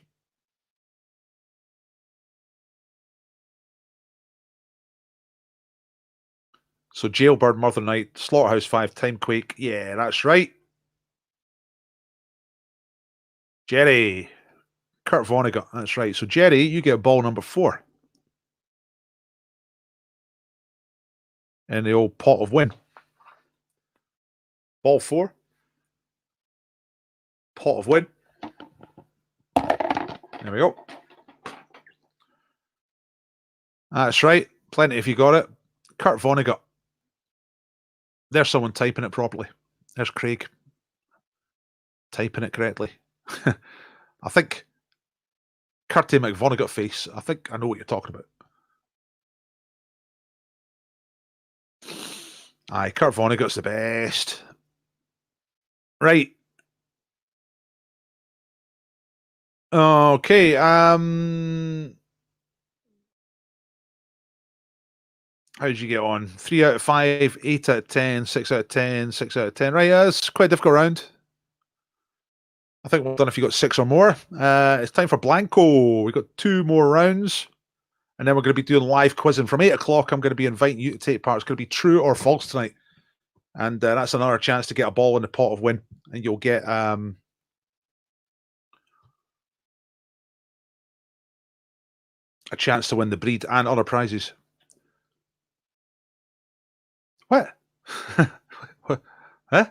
So Jailbird, Mother Night, Slaughterhouse 5, Timequake. Yeah, that's right. Jerry. Kurt Vonnegut. That's right. So Jerry, you get ball number 4. In the old pot of win. Ball 4. Pot of win. There we go. That's right. Plenty if you got it. Kurt Vonnegut. There's someone typing it properly. There's Craig. Typing it correctly. I think Curty McVonnegut face. I think I know what you're talking about. Aye, Kurt Vonnegut's the best. Right. Okay. How did you get on? 3 out of 5, 8 out of 10, 6 out of 10, 6 out of 10. Right, that's quite a difficult round. I think well done if you got 6 or more. It's time for Blanko. We've got 2 more rounds. And then we're going to be doing live quizzing. From 8 o'clock, I'm going to be inviting you to take part. It's going to be true or false tonight. And that's another chance to get a ball in the pot of win. And you'll get a chance to win the breed and other prizes. What? Huh?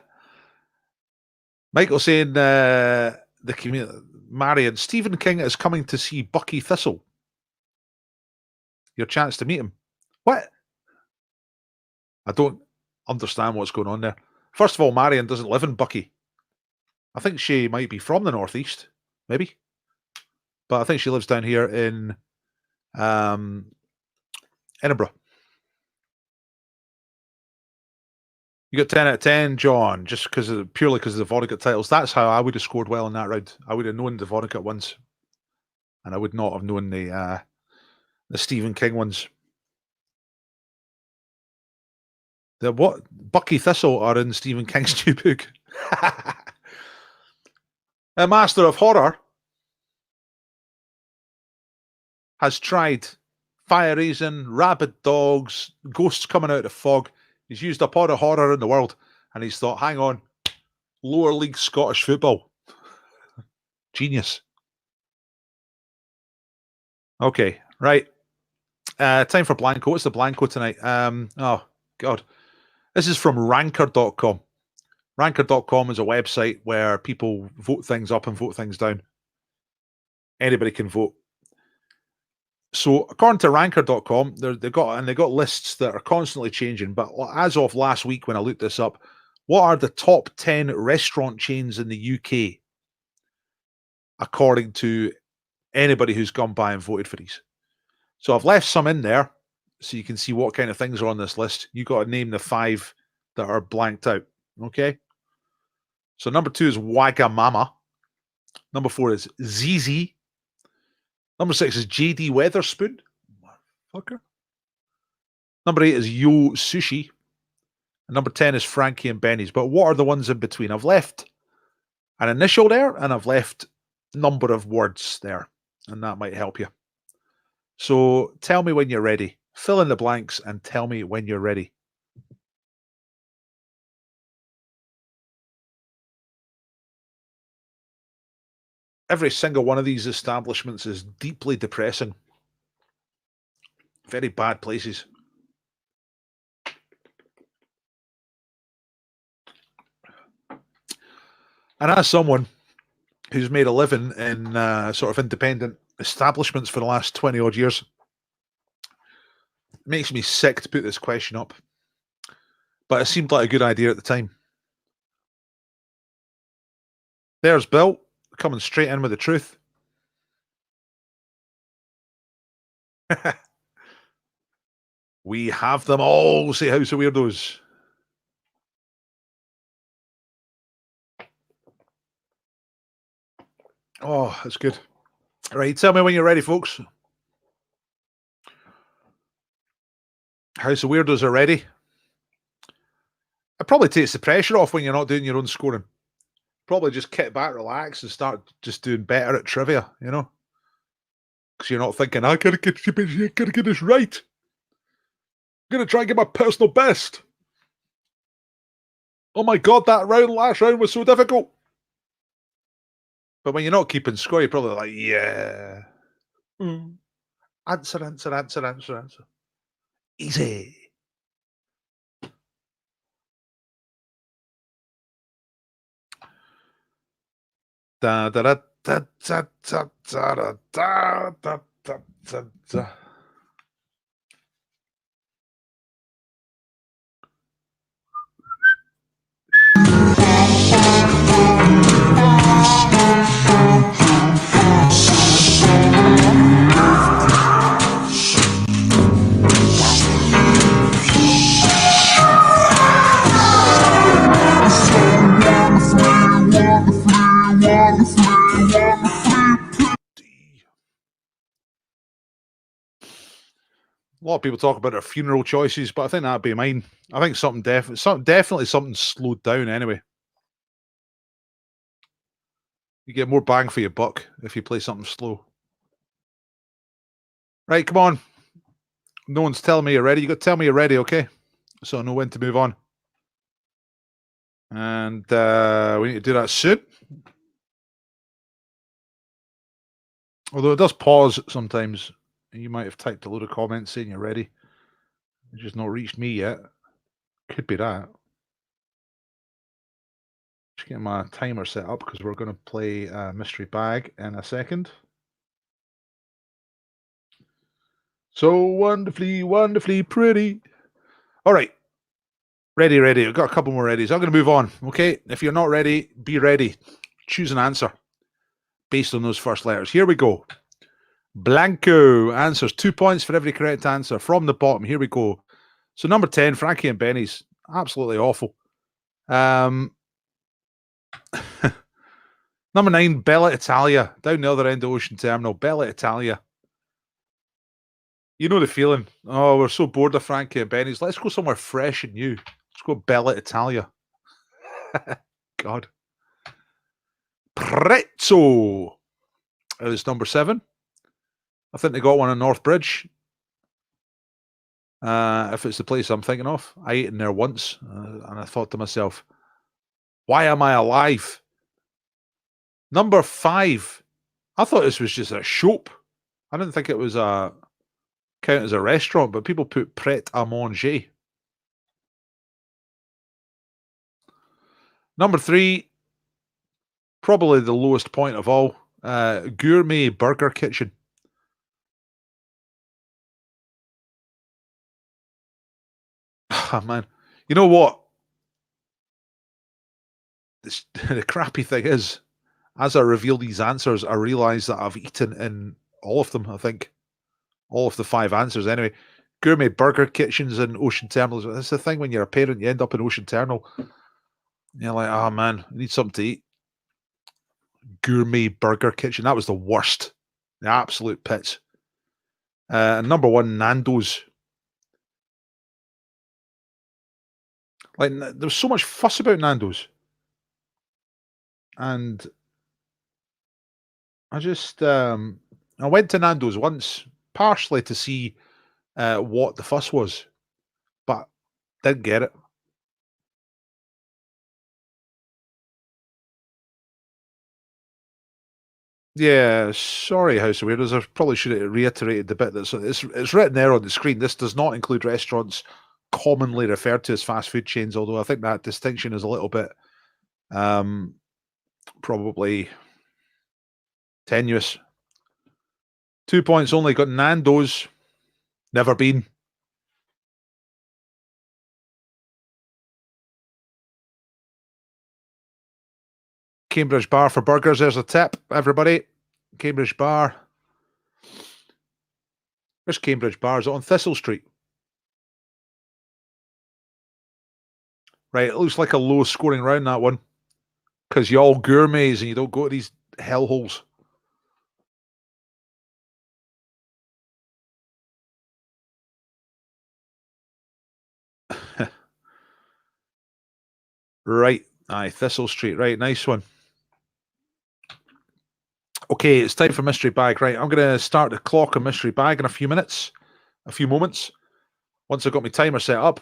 Michael saying the community, Marion, Stephen King is coming to see Bucky Thistle. Your chance to meet him. What? I don't understand what's going on there. First of all, Marion doesn't live in Bucky. I think she might be from the Northeast, maybe. But I think she lives down here in Edinburgh. You got 10 out of 10, John, just purely because of the Vonnegut titles. That's how I would have scored well in that round. I would have known the Vonnegut ones. And I would not have known the Stephen King ones. The what? Bucky Thistle are in Stephen King's new book. A master of horror has tried fire-raising, rabid dogs, ghosts coming out of fog. He's used up all the horror in the world, and he's thought, hang on, lower league Scottish football. Genius. Okay, right. Time for Blanko. What's the Blanko tonight? Oh, God. This is from ranker.com. Ranker.com is a website where people vote things up and vote things down. Anybody can vote. So according to Ranker.com, they've got lists that are constantly changing. But as of last week, when I looked this up, what are the top 10 restaurant chains in the UK? According to anybody who's gone by and voted for these. So I've left some in there so you can see what kind of things are on this list. You got to name the 5 that are blanked out. Okay. So number 2 is Wagamama. Number 4 is ZZ. Number 6 is JD Weatherspoon. Fucker. Number 8 is Yo Sushi. And number 10 is Frankie and Benny's. But what are the ones in between? I've left an initial there, and I've left number of words there, and that might help you. So tell me when you're ready. Fill in the blanks and tell me when you're ready. Every single one of these establishments is deeply depressing. Very bad places. And as someone who's made a living in sort of independent establishments for the last 20 odd years, it makes me sick to put this question up. But it seemed like a good idea at the time. There's Bill, coming straight in with the truth. We have them all, say House of Weirdos. Oh, that's good. Right, tell me when you're ready, folks. House of Weirdos are ready. It probably takes the pressure off when you're not doing your own scoring. Probably just kick back, relax, and start just doing better at trivia, you know? Because you're not thinking, I gotta get this right. I'm gonna try and get my personal best. Oh my god, that last round was so difficult. But when you're not keeping score, you're probably like, yeah. Answer. Easy. Da da da da da da da da da da da. A lot of people talk about their funeral choices, but I think that'd be mine. I think definitely something slowed down anyway. You get more bang for your buck if you play something slow. Right, come on. No one's telling me you're ready. You got to tell me you're ready, okay? So I know when to move on. And we need to do that soon. Although it does pause sometimes. You might have typed a load of comments saying you're ready. It's just not reached me yet. Could be that. Just getting my timer set up because we're going to play Mystery Bag in a second. So wonderfully, wonderfully pretty. All right. Ready. I've got a couple more readies. I'm going to move on, okay? If you're not ready, be ready. Choose an answer based on those first letters. Here we go. Blanko answers 2 points for every correct answer from the bottom. Here we go. So number 10, Frankie and Benny's. Absolutely awful. Number 9, Bella Italia. Down the other end of Ocean Terminal. Bella Italia. You know the feeling. Oh, we're so bored of Frankie and Benny's. Let's go somewhere fresh and new. Let's go Bella Italia. God. Prezzo is number 7. I think they got one in North Bridge. If it's the place I'm thinking of. I ate in there once, and I thought to myself, why am I alive? Number 5. I thought this was just a shop. I didn't think it was count as a restaurant, but people put Pret a Manger. Number 3, probably the lowest point of all, Gourmet Burger Kitchen. Oh, man. You know what? The crappy thing is, as I reveal these answers, I realise that I've eaten in all of them, I think. All of the 5 answers, anyway. Gourmet Burger Kitchens in Ocean Terminals. That's the thing when you're a parent, you end up in Ocean Terminal. You're like, oh, man, I need something to eat. Gourmet Burger Kitchen. That was the worst. The absolute pits. Number 1, Nando's. Like, there was so much fuss about Nando's. And I just, I went to Nando's once, partially to see what the fuss was, but didn't get it. Yeah, sorry, House of Weirdos. I probably should have reiterated the bit that's it's written there on the screen. This does not include restaurants commonly referred to as fast food chains, although I think that distinction is a little bit probably tenuous. 2 points only. Got Nando's. Never been. Cambridge Bar for burgers. There's a tip, everybody. Cambridge Bar. Where's Cambridge Bar? Is it on Thistle Street? Right, it looks like a low scoring round, that one. Because you're all gourmets and you don't go to these hellholes. Right. Aye, Thistle Street. Right, nice one. Okay, it's time for Mystery Bag. Right, I'm going to start the clock on Mystery Bag in a few moments. Once I've got my timer set up.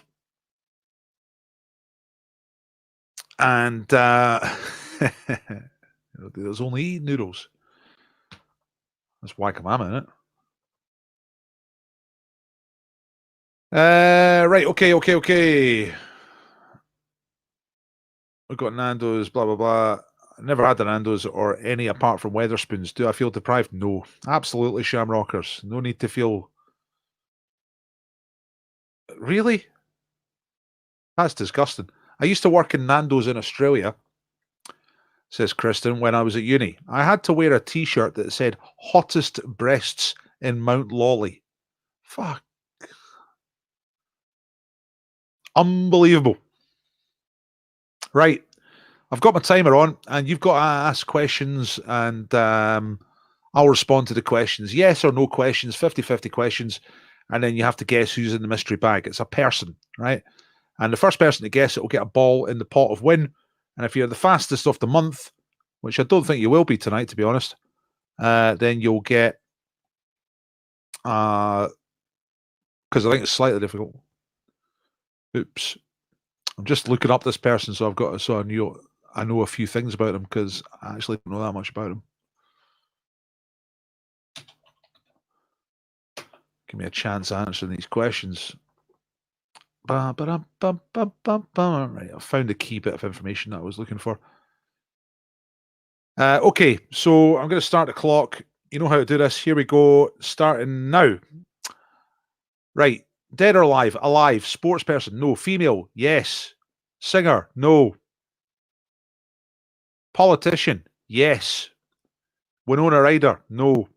And there's only noodles. That's Wagamama, isn't it? Right, okay. We've got Nando's, blah, blah, blah. Never had the Nando's or any apart from Weatherspoons. Do I feel deprived? No. Absolutely, Shamrockers. No need to feel... Really? That's disgusting. I used to work in Nando's in Australia, says Kristen, when I was at uni. I had to wear a T-shirt that said, hottest breasts in Mount Lawley. Fuck. Unbelievable. Right. I've got my timer on, and you've got to ask questions, and I'll respond to the questions. Yes or no questions, 50-50 questions, and then you have to guess who's in the mystery bag. It's a person, right? And the first person to guess it will get a ball in the pot of win. And if you're the fastest of the month, which I don't think you will be tonight, to be honest, then you'll get... Because I think it's slightly difficult. Oops. I'm just looking up this person, so I know a few things about him, because I actually don't know that much about him. Give me a chance answering these questions. Right, I found the key bit of information that I was looking for. Okay, so I'm going to start the clock. You know how to do this. Here we go. Starting now. Right. Dead or alive? Alive. Sports person? No. Female? Yes. Singer? No. Politician? Yes. Winona Ryder? No.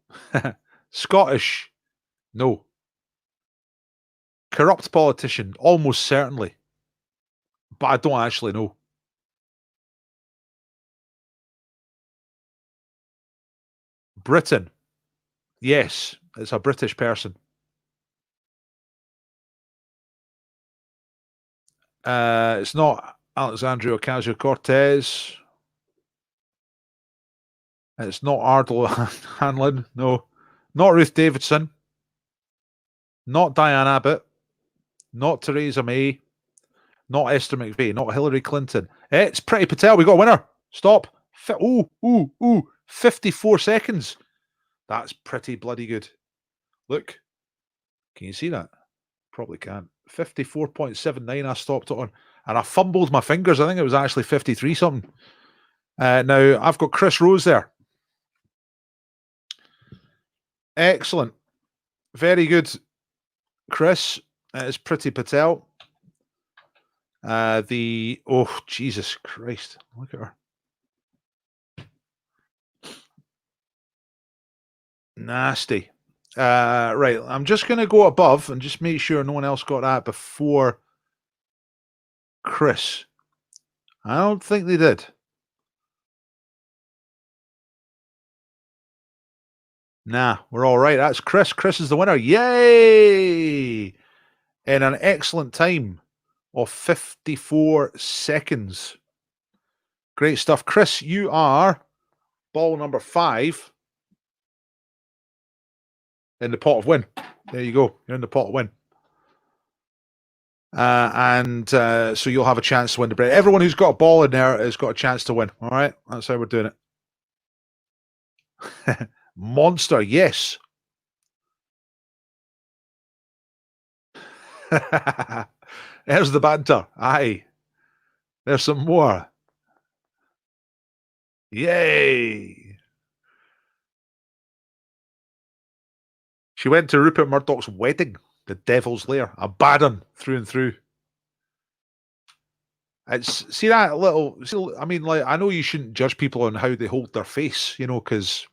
Scottish? No. Corrupt politician? Almost certainly. But I don't actually know. Britain? Yes. It's a British person. It's not Alexandria Ocasio-Cortez. It's not Ardal Hanlon. No. Not Ruth Davidson. Not Diane Abbott. Not Theresa May. Not Esther McVeigh. Not Hillary Clinton. It's Priti Patel. We got a winner. Stop. 54 seconds. That's pretty bloody good. Look. Can you see that? Probably can't. 54.79 I stopped it on. And I fumbled my fingers. I think it was actually 53 something. Now, I've got Chris Rose there. Excellent. Very good, Chris. It's Priti Patel. Oh, Jesus Christ. Look at her. Nasty. Right. I'm just going to go above and just make sure no one else got that before Chris. I don't think they did. Nah, we're all right. That's Chris. Chris is the winner. Yay! In an excellent time of 54 seconds. Great stuff. Chris, you are ball number 5 in the pot of win. There you go. You're in the pot of win. So you'll have a chance to win the bread. Everyone who's got a ball in there has got a chance to win. All right? That's how we're doing it. Monster, yes. There's the banter. Aye. There's some more. Yay. She went to Rupert Murdoch's wedding, the Devil's Lair, a bad one through and through. See that little. I mean, like, I know you shouldn't judge people on how they hold their face, you know, because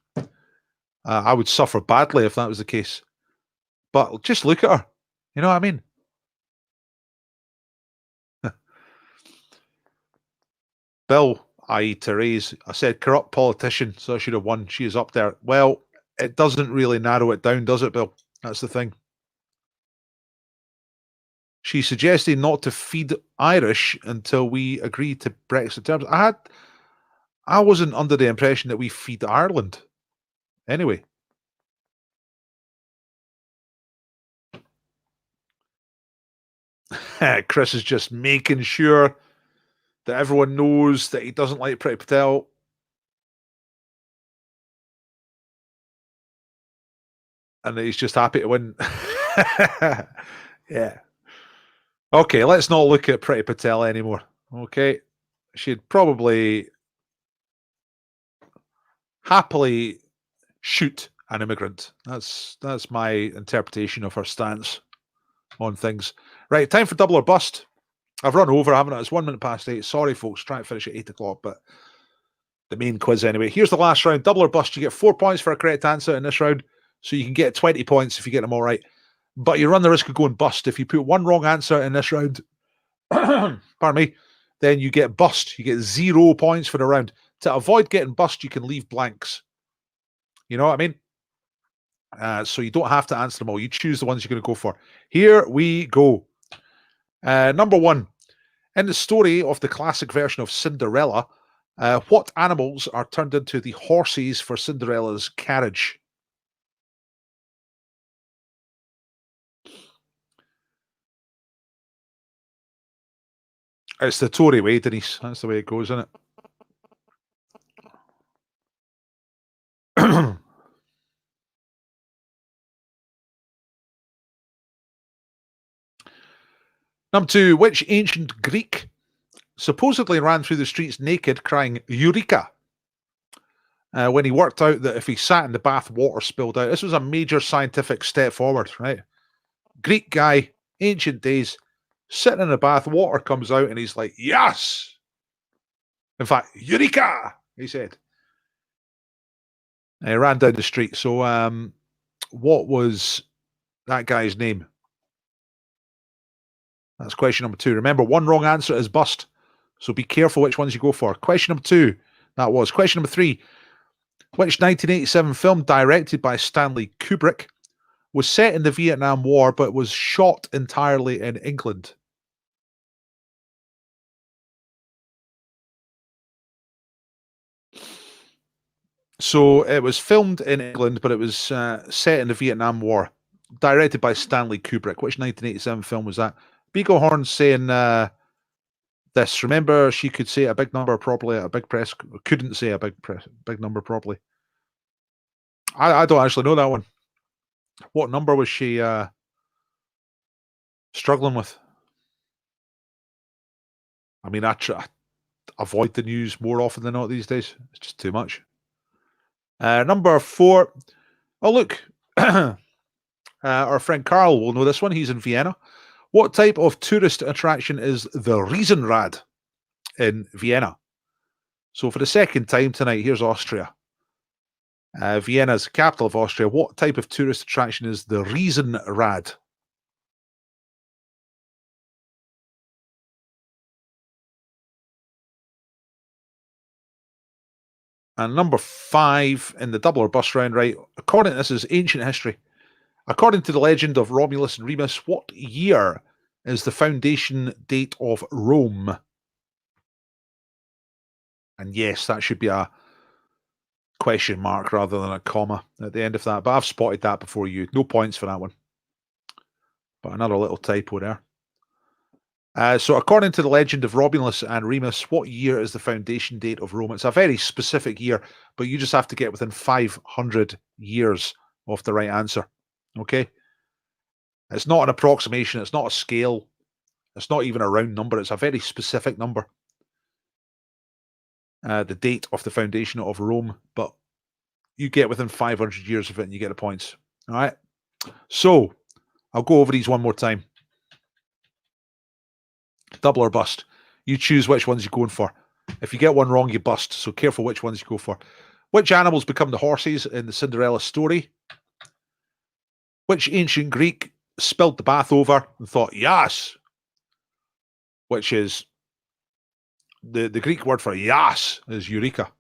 I would suffer badly if that was the case. But just look at her. You know what I mean? Bill, i.e. Therese, I said corrupt politician, so I should have won. She is up there. Well, it doesn't really narrow it down, does it, Bill? That's the thing. She suggested not to feed Irish until we agreed to Brexit terms. I wasn't under the impression that we feed Ireland. Anyway. Chris is just making sure that everyone knows that he doesn't like Priti Patel. And that he's just happy to win. Yeah. Okay, let's not look at Priti Patel anymore. Okay. She'd probably happily shoot an immigrant. That's my interpretation of her stance on things. Right, time for double or bust. I've run over, haven't I? It's 1 minute past 8. Sorry, folks. Try and finish at 8 o'clock, but the main quiz anyway. Here's the last round. Double or bust. You get 4 points for a correct answer in this round, so you can get 20 points if you get them all right. But you run the risk of going bust. If you put one wrong answer in this round, pardon me, then you get bust. You get 0 points for the round. To avoid getting bust, you can leave blanks. You know what I mean? So you don't have to answer them all. You choose the ones you're going to go for. Here we go. Number 1. In the story of the classic version of Cinderella, what animals are turned into the horses for Cinderella's carriage? It's the Tory way, Denise. That's the way it goes, isn't it? Number 2, which ancient Greek supposedly ran through the streets naked crying Eureka when he worked out that if he sat in the bath, water spilled out? This was a major scientific step forward, right? Greek guy, ancient days, sitting in the bath, water comes out, and he's like, yes! In fact, Eureka! He said. And he ran down the street. So what was that guy's name? That's question number 2. Remember, one wrong answer is bust. So be careful which ones you go for. Question number 2, that was. Question number 3, which 1987 film directed by Stanley Kubrick was set in the Vietnam War but was shot entirely in England? So it was filmed in England, but it was set in the Vietnam War. Directed by Stanley Kubrick. Which 1987 film was that? Beaglehorn saying this. Remember, she could say a big number properly at a big press. Couldn't say a big number properly. I don't actually know that one. What number was she struggling with? I mean, I try avoid the news more often than not these days. It's just too much. Number 4. Oh, look. Our friend Carl will know this one. He's in Vienna. What type of tourist attraction is the Riesenrad in Vienna? So for the second time tonight, here's Austria. Vienna is the capital of Austria. What type of tourist attraction is the Riesenrad? And number 5 in the double or bust round, right? According to this is ancient history. According to the legend of Romulus and Remus, what year is the foundation date of Rome? And yes, that should be a question mark rather than a comma at the end of that. But I've spotted that before you. No points for that one. But another little typo there. So according to the legend of Romulus and Remus, what year is the foundation date of Rome? It's a very specific year, but you just have to get within 500 years of the right answer. Okay? It's not an approximation. It's not a scale. It's not even a round number. It's a very specific number. The date of the foundation of Rome, but you get within 500 years of it and you get the points. All right? So I'll go over these one more time. Double or bust. You choose which ones you're going for. If you get one wrong, you bust. So careful which ones you go for. Which animals become the horses in the Cinderella story? Which ancient Greek spilled the bath over and thought, yes? Which is, the Greek word for yes is eureka.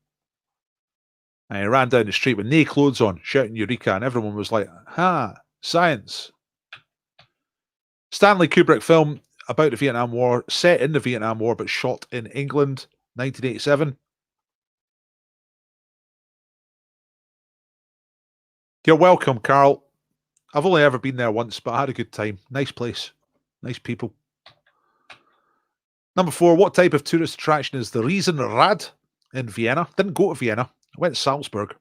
And he ran down the street with no clothes on, shouting eureka, and everyone was like, ha, science. Stanley Kubrick film about the Vietnam War, set in the Vietnam War, but shot in England, 1987. You're welcome, Carl. I've only ever been there once, but I had a good time. Nice place. Nice people. Number 4, what type of tourist attraction is the Riesenrad in Vienna? Didn't go to Vienna. I went to Salzburg.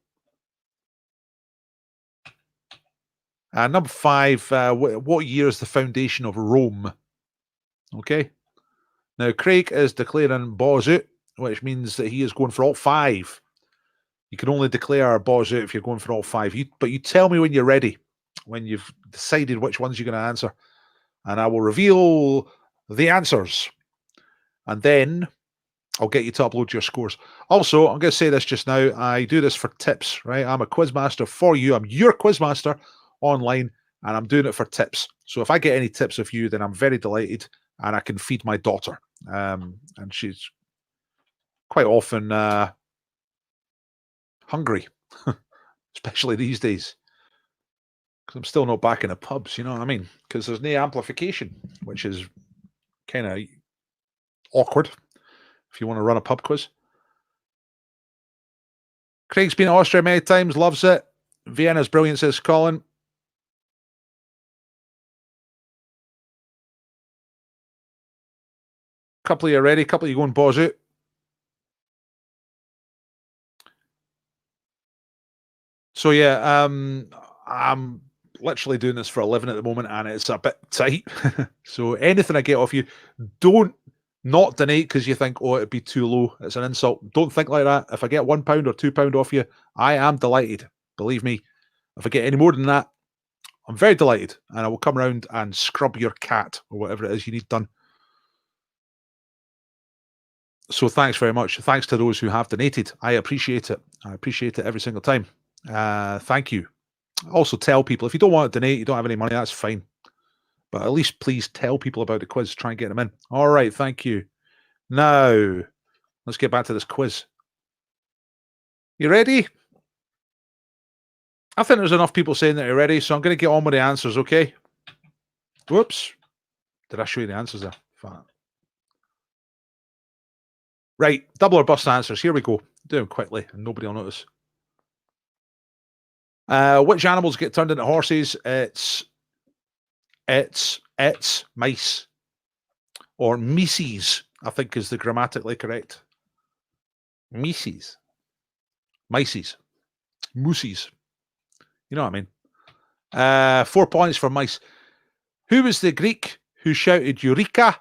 Number 5, what year is the foundation of Rome? Okay. Now, Craig is declaring balls out, which means that he is going for all 5. You can only declare balls out if you're going for all 5. But you tell me when you're ready, when you've decided which ones you're going to answer. And I will reveal the answers. And then I'll get you to upload your scores. Also, I'm going to say this just now. I do this for tips, right? I'm a quizmaster for you. I'm your quizmaster online, and I'm doing it for tips. So if I get any tips of you, then I'm very delighted, and I can feed my daughter. And she's quite often hungry, especially these days. Because I'm still not back in the pubs, you know what I mean? Because there's no amplification, which is kind of awkward if you want to run a pub quiz. Craig's been to Austria many times, loves it. Vienna's brilliant, says Colin. Couple of you ready, couple of you going balls out. So yeah, I'm literally doing this for a living at the moment, and it's a bit tight. So anything I get off you, don't not donate because you think, oh, it'd be too low. It's an insult. Don't think like that. If I get £1 or £2 off you, I am delighted. Believe me. If I get any more than that, I'm very delighted, and I will come around and scrub your cat or whatever it is you need done. So thanks very much. Thanks to those who have donated. I appreciate it. I appreciate it every single time. Thank you. Also tell people, if you don't want to donate, you don't have any money, that's fine. But at least please tell people about the quiz. Try and get them in. All right, thank you. Now, let's get back to this quiz. You ready? I think there's enough people saying that you're ready, so I'm going to get on with the answers, okay? Whoops. Did I show you the answers there? Fine. Right, double or bust answers. Here we go. Do them quickly, and nobody will notice. Which animals get turned into horses? It's mice. Or mices, I think is the grammatically correct. Mices. Mices. Mooses. You know what I mean? 4 points for mice. Who was the Greek who shouted Eureka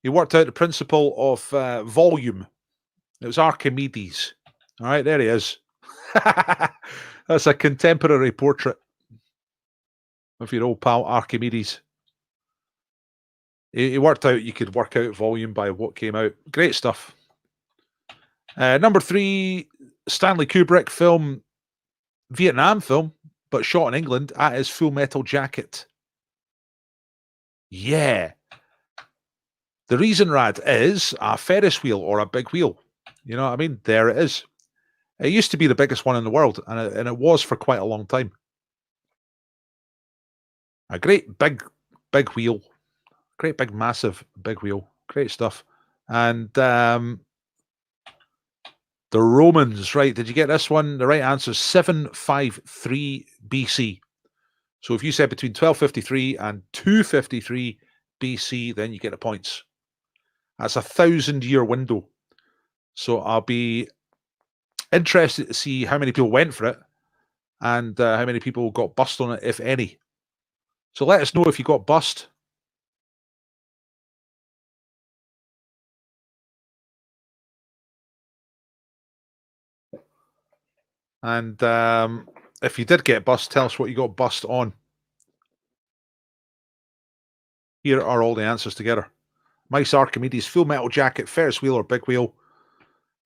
He worked out the principle of volume. It was Archimedes. All right, there he is. That's a contemporary portrait of your old pal Archimedes. He worked out you could work out volume by what came out. Great stuff. Number 3, Stanley Kubrick film, Vietnam film, but shot in England. That is Full Metal Jacket. Yeah. The reason, Rad, is a Ferris wheel or a big wheel. You know what I mean? There it is. It used to be the biggest one in the world, and it was for quite a long time. A great big wheel. Great big massive big wheel. Great stuff. And the Romans, right? Did you get this one? The right answer is 753 BC. So if you said between 1253 and 253 BC, then you get the points. That's a 1,000-year window. So I'll be interested to see how many people went for it and how many people got bust on it, if any. So let us know if you got bust. And if you did get bust, tell us what you got bust on. Here are all the answers together. Mice, Archimedes, Full Metal Jacket, Ferris wheel or big wheel,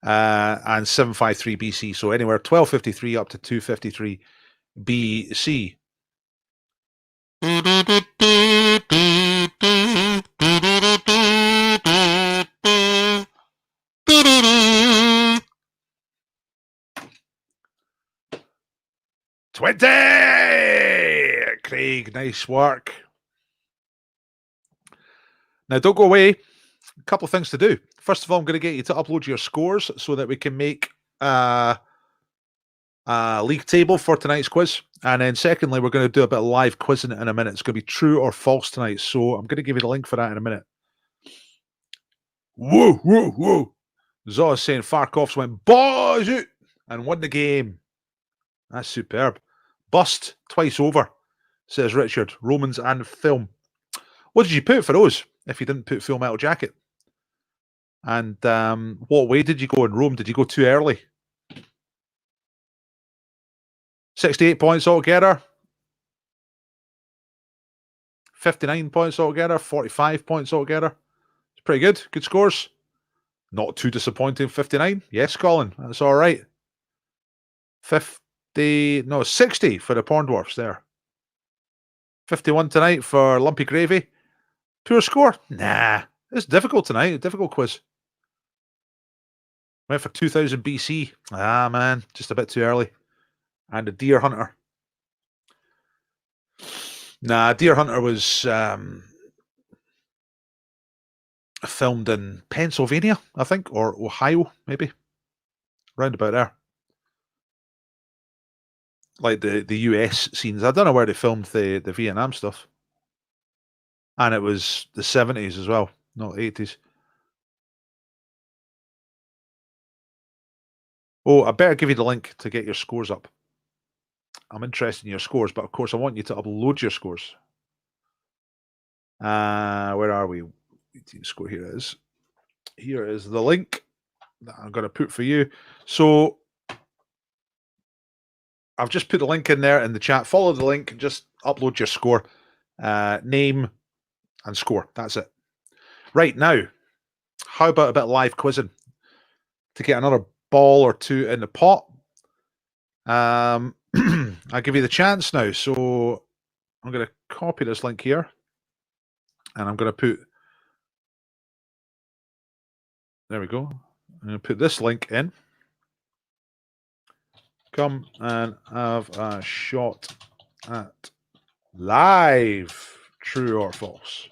and 753 BC. So anywhere 1253 up to 253 BC. Craig, nice work. Now, don't go away. A couple of things to do. First of all, I'm going to get you to upload your scores so that we can make a league table for tonight's quiz. And then secondly, we're going to do a bit of live quizzing in a minute. It's going to be true or false tonight. So I'm going to give you the link for that in a minute. Whoa, whoa, whoa. Zoa's saying Farkoff's went boys out and won the game. That's superb. Bust twice over, says Richard. Romans and film. What did you put for those if you didn't put Full Metal Jacket? And what way did you go in Rome? Did you go too early? 68 points altogether. 59 points altogether. 45 points altogether. It's pretty good. Good scores. Not too disappointing. 59. Yes, Colin. That's all right. 60 for the Porn Dwarfs there. 51 tonight for Lumpy Gravy. Poor score? Nah. It's difficult tonight. A difficult quiz. Went for 2000 BC. Ah, man. Just a bit too early. And a Deer Hunter. Nah, Deer Hunter was filmed in Pennsylvania, I think, or Ohio, maybe. Round about there. Like the US scenes. I don't know where they filmed the Vietnam stuff. And it was the 70s as well, not 80s. Oh, I better give you the link to get your scores up. I'm interested in your scores, but of course I want you to upload your scores. Where are we? Score, here it is. Here is the link that I'm going to put for you. So I've just put the link in there in the chat. Follow the link and just upload your score. Name and score. That's it. Right now, how about a bit of live quizzing to get another ball or two in the pot? I'll give you the chance now. So I'm going to copy this link here. And I'm going to put... There we go. I'm going to put this link in. Come and have a shot at live, true or false.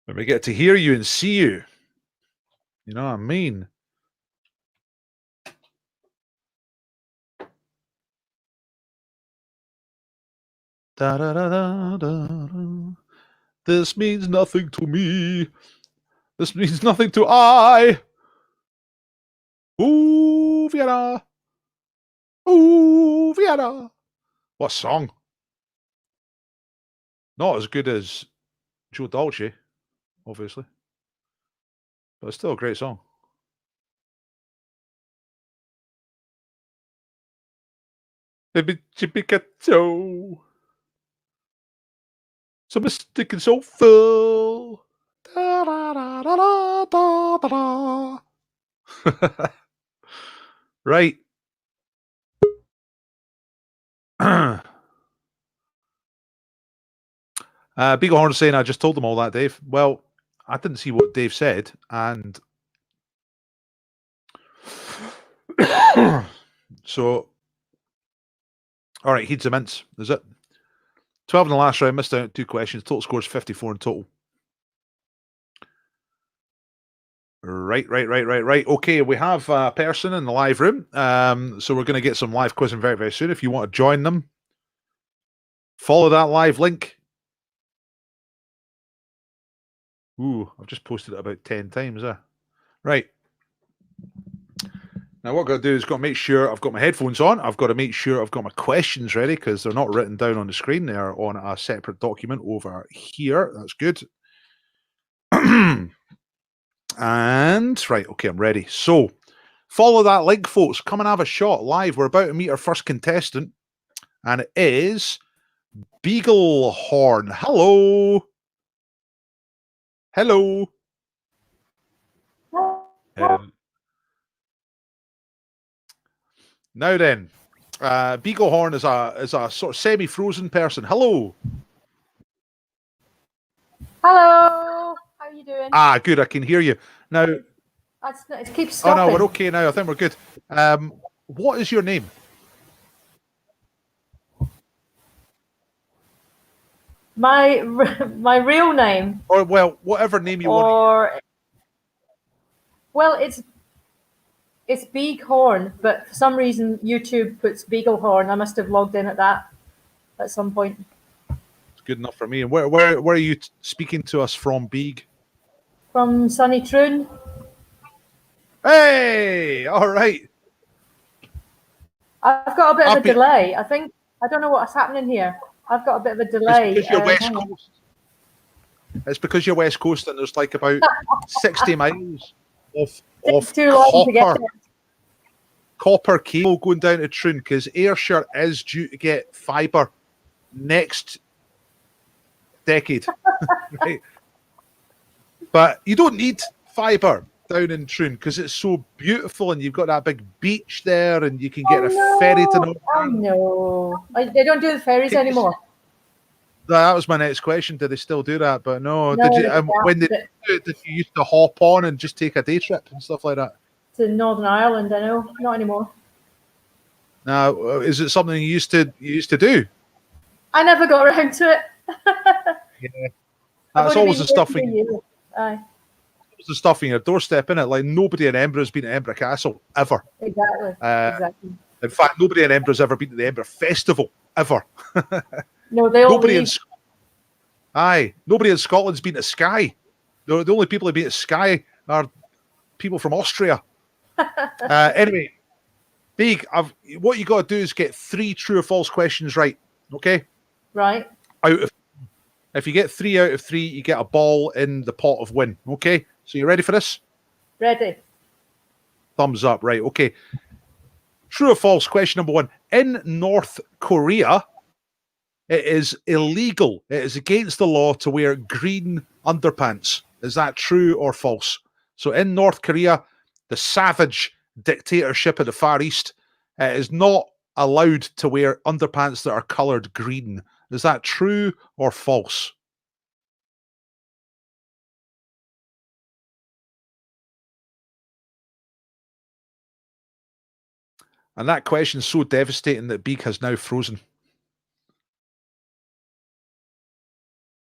When we get to hear you and see you. You know what I mean? Da, da, da, da, da, da. This means nothing to me. This means nothing to I. Ooh, Vienna. Ooh, Vienna. What song? Not as good as Joe Dolce, obviously. But it's still a great song. So mystic and so full. Da, da, da, da, da, da, da. Right. Beaglehorn saying, I just told them all that, Dave. Well, I didn't see what Dave said, and so, all right, Heeds of Mints, is it? 12 in the last round, missed out 2 questions. Total score is 54 in total. Right. Okay, we have a person in the live room, so we're going to get some live quizzing very, very soon. If you want to join them, follow that live link. Ooh, I've just posted it about 10 times. Right. Now, what I've got to do is got to make sure I've got my headphones on. I've got to make sure I've got my questions ready because they're not written down on the screen. They are on a separate document over here. That's good. And, right, okay, I'm ready. So, follow that link, folks. Come and have a shot live. We're about to meet our first contestant, and it is Beaglehorn. Hello. Hello. Now then, Beaglehorn is a sort of semi-frozen person. Hello. Hello. How are you doing? Ah, good. I can hear you now. It keeps stopping. Oh no, we're okay now. I think we're good. What is your name? My real name. Or well, whatever name you want. Well, it's Beaglehorn, but for some reason YouTube puts Beaglehorn. I must have logged in at that at some point. It's good enough for me. And where are you speaking to us from, Beag? From sunny Troon. Hey, all right. I've got a bit of a delay. I don't know what's happening here. I've got a bit of a delay. It's because you're West Coast. It's because you're West Coast, and there's like about 60 miles of too long to get there. Copper cable going down to Troon because Ayrshire is due to get fibre next decade. Right? But you don't need fibre down in Troon because it's so beautiful and you've got that big beach there and you can get a ferry to Northern Ireland. No, they don't do the ferries anymore. That was my next question. Do they still do that? But no. Did you when they did you used to hop on and just take a day trip and stuff like that? To Northern Ireland, I know. Not anymore. Now, is it something you used to do? I never got around to it. Yeah, that's always the stuff. The stuff in your doorstep, innit? Like nobody in Edinburgh has been to Edinburgh Castle ever. Exactly. Exactly. In fact, nobody in Edinburgh has ever been to the Edinburgh Festival ever. No, they all nobody nobody in Scotland's been to Skye. The only people who've been to Skye are people from Austria. Anyway, Big, what you got to do is get 3 true or false questions right. Okay. Right. If you get 3 out of 3, you get a ball in the pot of win. Okay. So you ready for this? Ready. Thumbs up. Right. Okay. True or false? Question number 1. In North Korea, it is illegal. It is against the law to wear green underpants. Is that true or false? So in North Korea, the savage dictatorship of the Far East, it is not allowed to wear underpants that are coloured green. Is that true or false? And that question is so devastating that Beak has now frozen.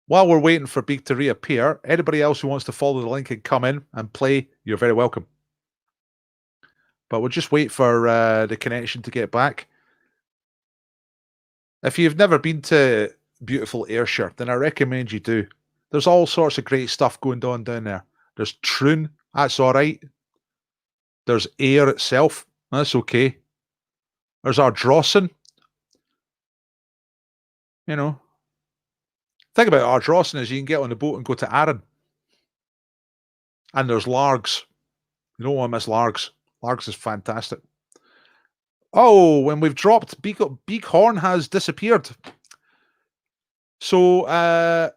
While we're waiting for Beak to reappear, anybody else who wants to follow the link and come in and play, you're very welcome. But we'll just wait for the connection to get back. If you've never been to beautiful Ayrshire, then I recommend you do. There's all sorts of great stuff going on down there. There's Troon, that's all right. There's Ayr itself, that's okay. There's Ardrossan. You know, thing about Ardrossan is you can get on the boat and go to Arran. And there's Largs. You don't want to miss Largs. Largs is fantastic. Oh, when we've dropped Beak Horn has disappeared. So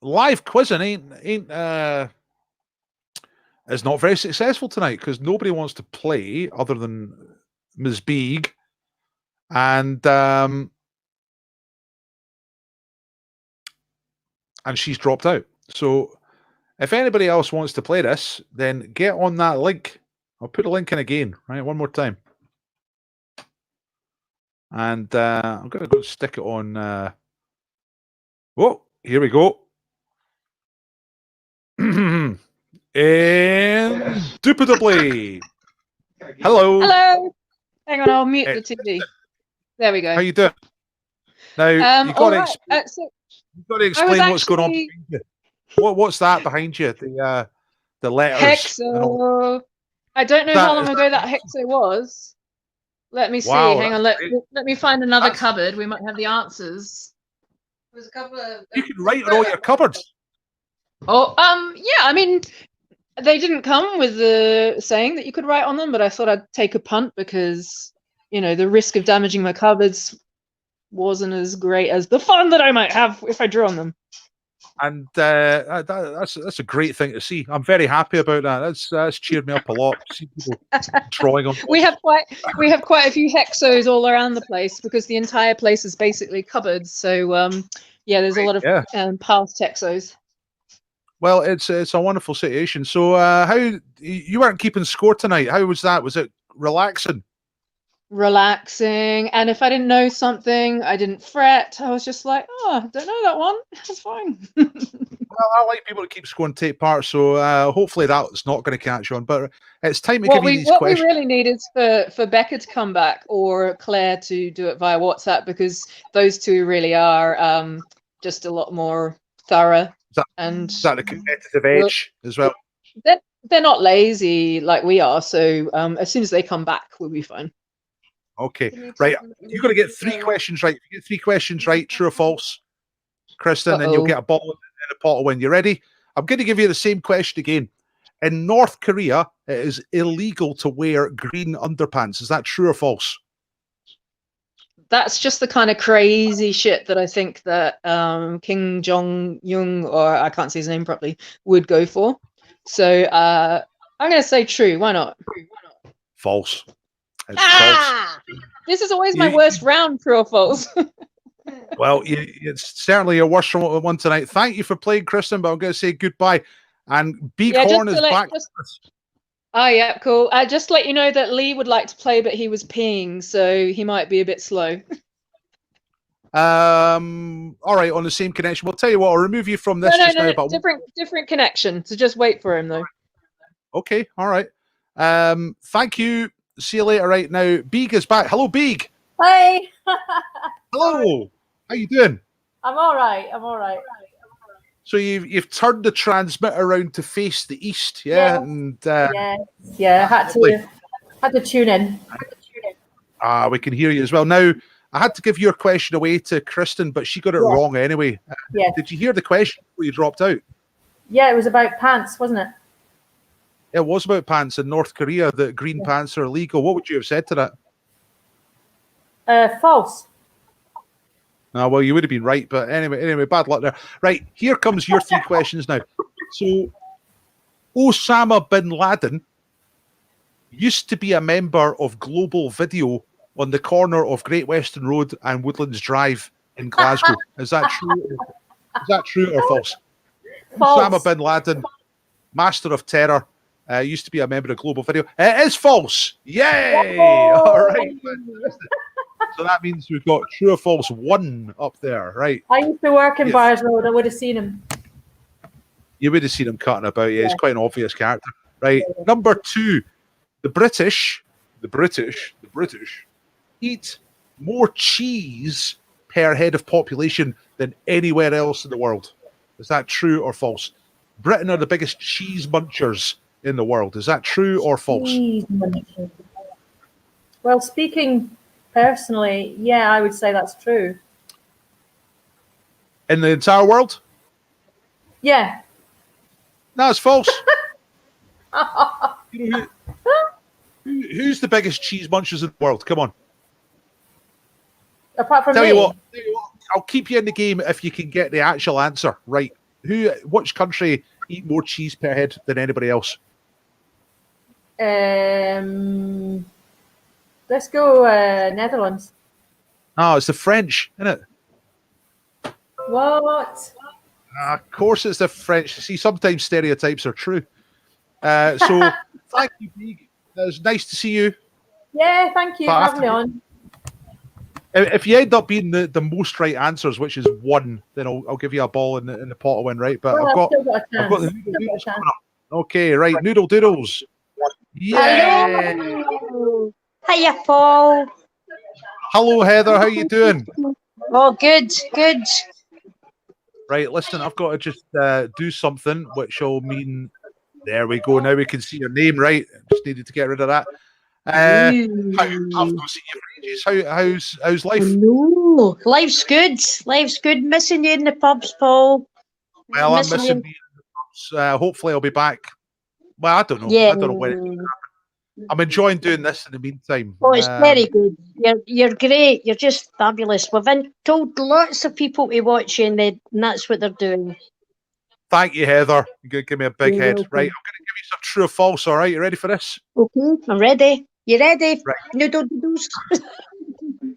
live quizzing ain't is not very successful tonight because nobody wants to play other than Ms. Beag. And she's dropped out. So if anybody else wants to play this, then get on that link. I'll put the link in again, right? One more time. And I'm going to go stick it on. Oh, here we go. Indubitably. Hello. Hello. Hang on, I'll mute the TV. There we go. How you doing? Now, you've got to explain what's going on behind you. What's that behind you? The letters. Hexo. I don't know how long ago that Hexo was. Let me see. Wow, Hang on. Let me find another cupboard. We might have the answers. There's a couple of. You can write on all your cupboards. Oh, yeah. I mean, they didn't come with the saying that you could write on them, but I thought I'd take a punt because, you know, the risk of damaging my cupboards wasn't as great as the fun that I might have if I drew on them. And that's a great thing to see. I'm very happy about that. That's cheered me up a lot. See people drawing on. We have quite a few hexos all around the place because the entire place is basically cupboards. So yeah, there's a lot of past hexos. Well, it's a wonderful situation. So how you weren't keeping score tonight? How was that? Was it relaxing? Relaxing, and if I didn't know something, I didn't fret. I was just like, oh, I don't know that one. That's fine. Well, I like people to keep score and take part, so hopefully that's not going to catch on. But it's time to give you these questions. What we really need is for Becca to come back or Claire to do it via WhatsApp because those two really are just a lot more thorough. Is that the competitive edge as well? They're not lazy like we are, so as soon as they come back, we'll be fine. Okay, right. You've got to get 3 questions right. If you get 3 questions right, true or false, Kristen, then you'll get a bottle and a pot of win. You ready? I'm going to give you the same question again. In North Korea, it is illegal to wear green underpants. Is that true or false? That's just the kind of crazy shit that I think that Kim Jong-un, or I can't say his name properly, would go for. So I'm going to say true. Why not? False. It's false. This is always my worst round, true or false. Well, it's certainly a worse one tonight. Thank you for playing, Kristen, but I'm going to say goodbye. And Beakhorn is back. Oh, yeah, cool. Just to let you know that Lee would like to play, but he was peeing, so he might be a bit slow. All right, on the same connection. We'll tell you what, I'll remove you from this just now. But different connection, so just wait for him, though. Okay, all right. Thank you. See you later right now. Beag is back. Hello, Beag. Hi. Hello. How you doing? I'm all right. So you've turned the transmitter around to face the east, yeah? And yeah. Had to tune in. We can hear you as well. Now, I had to give your question away to Kristen, but she got it wrong anyway. Yeah. Did you hear the question before you dropped out? Yeah, it was about pants, wasn't it? It was about pants in North Korea, that green pants are illegal. What would you have said to that? False. No, well, you would have been right, but anyway, bad luck there. Right, here comes your 3 questions now. So, Osama bin Laden used to be a member of Global Video on the corner of Great Western Road and Woodlands Drive in Glasgow. Is that true? Is that true or false? False. Osama bin Laden, master of terror, used to be a member of Global Video. It is false. Yay! All right. So that means we've got true or false 1 up there, right? I used to work in Bars Road. I would have seen him. You would have seen him cutting about. Yeah, he's quite an obvious character, right? Number 2, the British eat more cheese per head of population than anywhere else in the world. Is that true or false? Britain are the biggest cheese munchers in the world. Is that true or false? Well, speaking personally, yeah, I would say that's true. In the entire world? Yeah. No, it's false. You know who's the biggest cheese munchers in the world? Come on. Apart from Tell me. you what, I'll keep you in the game if you can get the actual answer right. Which country eat more cheese per head than anybody else? Let's go Netherlands. Oh, it's the French, isn't it? What? Of course it's the French. See, sometimes stereotypes are true. So, thank you, Big. It was nice to see you. Yeah, thank you for But having me on. If you end up being the most right answers, which is 1, then I'll give you a ball in the pot to win, right? But Well, I've got still got a the chance. noodle doodles coming up. Okay, right, noodle doodles. Yeah. Hiya, Paul. Hello, Heather. How you doing? Oh, good, good. Right, listen, I've got to just do something which will mean. There we go. Now we can see your name, right? Just needed to get rid of that. I've not seen you for ages. How's life? No, life's good. Life's good. Missing you in the pubs, Paul. Well, I'm missing you. Hopefully, I'll be back. Well, I don't know. Yeah. I don't know when it's going to happen. I'm enjoying doing this in the meantime. Oh, it's very good. You're great. You're just fabulous. We've told lots of people to watch you, and that's what they're doing. Thank you, Heather. You're going to give me a big You're head. welcome. Right, I'm going to give you some true or false. All right, you ready for this? Okay, I'm ready. You ready? Right. Noodle doodles. You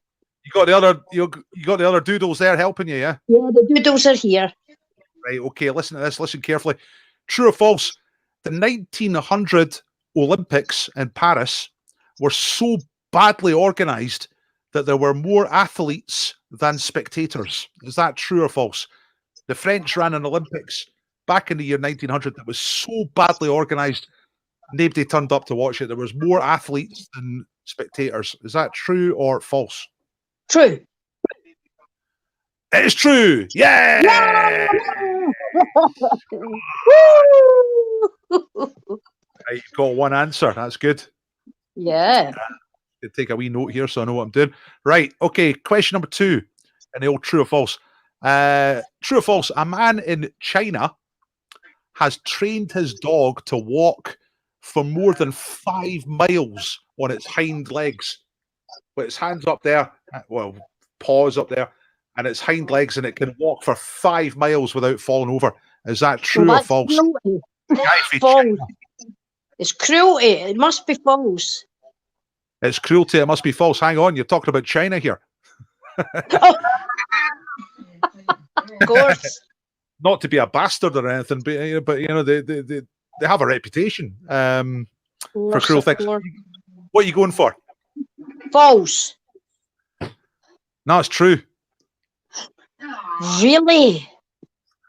got the other. You got the other doodles there helping you, yeah. Yeah, the doodles are here. Right. Okay. Listen to this. Listen carefully. True or false? The 1900 Olympics in Paris were so badly organised that there were more athletes than spectators. Is that true or false? The French ran an Olympics back in the year 1900 that was so badly organised, nobody turned up to watch it. There was more athletes than spectators. Is that true or false? True. It is true. Yeah. Right, you've got one answer. That's good. Yeah. I'll take a wee note here so I know what I'm doing. Right. Okay. Question number 2. And the old true or false. True or false? A man in China has trained his dog to walk for more than 5 miles on its hind legs. With its hands up there, well, paws up there, and its hind legs, and it can walk for 5 miles without falling over. Is that true or false? Cruelty. Guy from False. China. It's cruelty. It must be false. It's cruelty. It must be false. Hang on, you're talking about China here. Of course. Not to be a bastard or anything, but you know they have a reputation for cruel things. What are you going for? False. No, it's true. Really?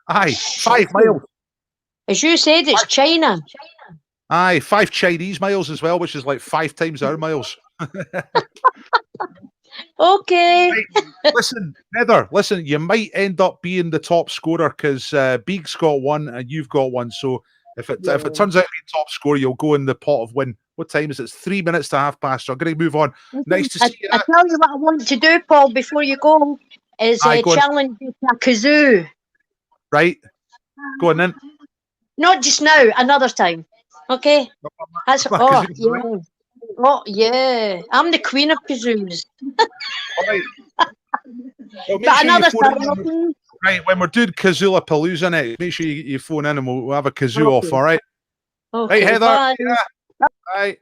Aye, 5 miles. As you said, it's China. Aye, 5 Chinese miles as well, which is like 5 times our miles. Okay. Right, listen, Heather, listen, you might end up being the top scorer because Beag's got 1 and you've got 1. So if it turns out to be top scorer, you'll go in the pot of win. What time is it? It's 3 minutes to 1:30. So I'm going to move on. Nice to see you. I tell you what I want to do, Paul, before you go, is Aye, go on. challenge you to a kazoo. Right, go on then. Not just now, another time. Okay? That's Kazoo, yeah. Oh yeah. I'm the queen of kazoos. All right. Well, make But sure you another phone time, in. okay? Right, when we're doing Kazoola Palooza next, make sure you phone in and we'll have a kazoo off, Okay. all right? Okay, Right, Heather. bye. Yeah. Right.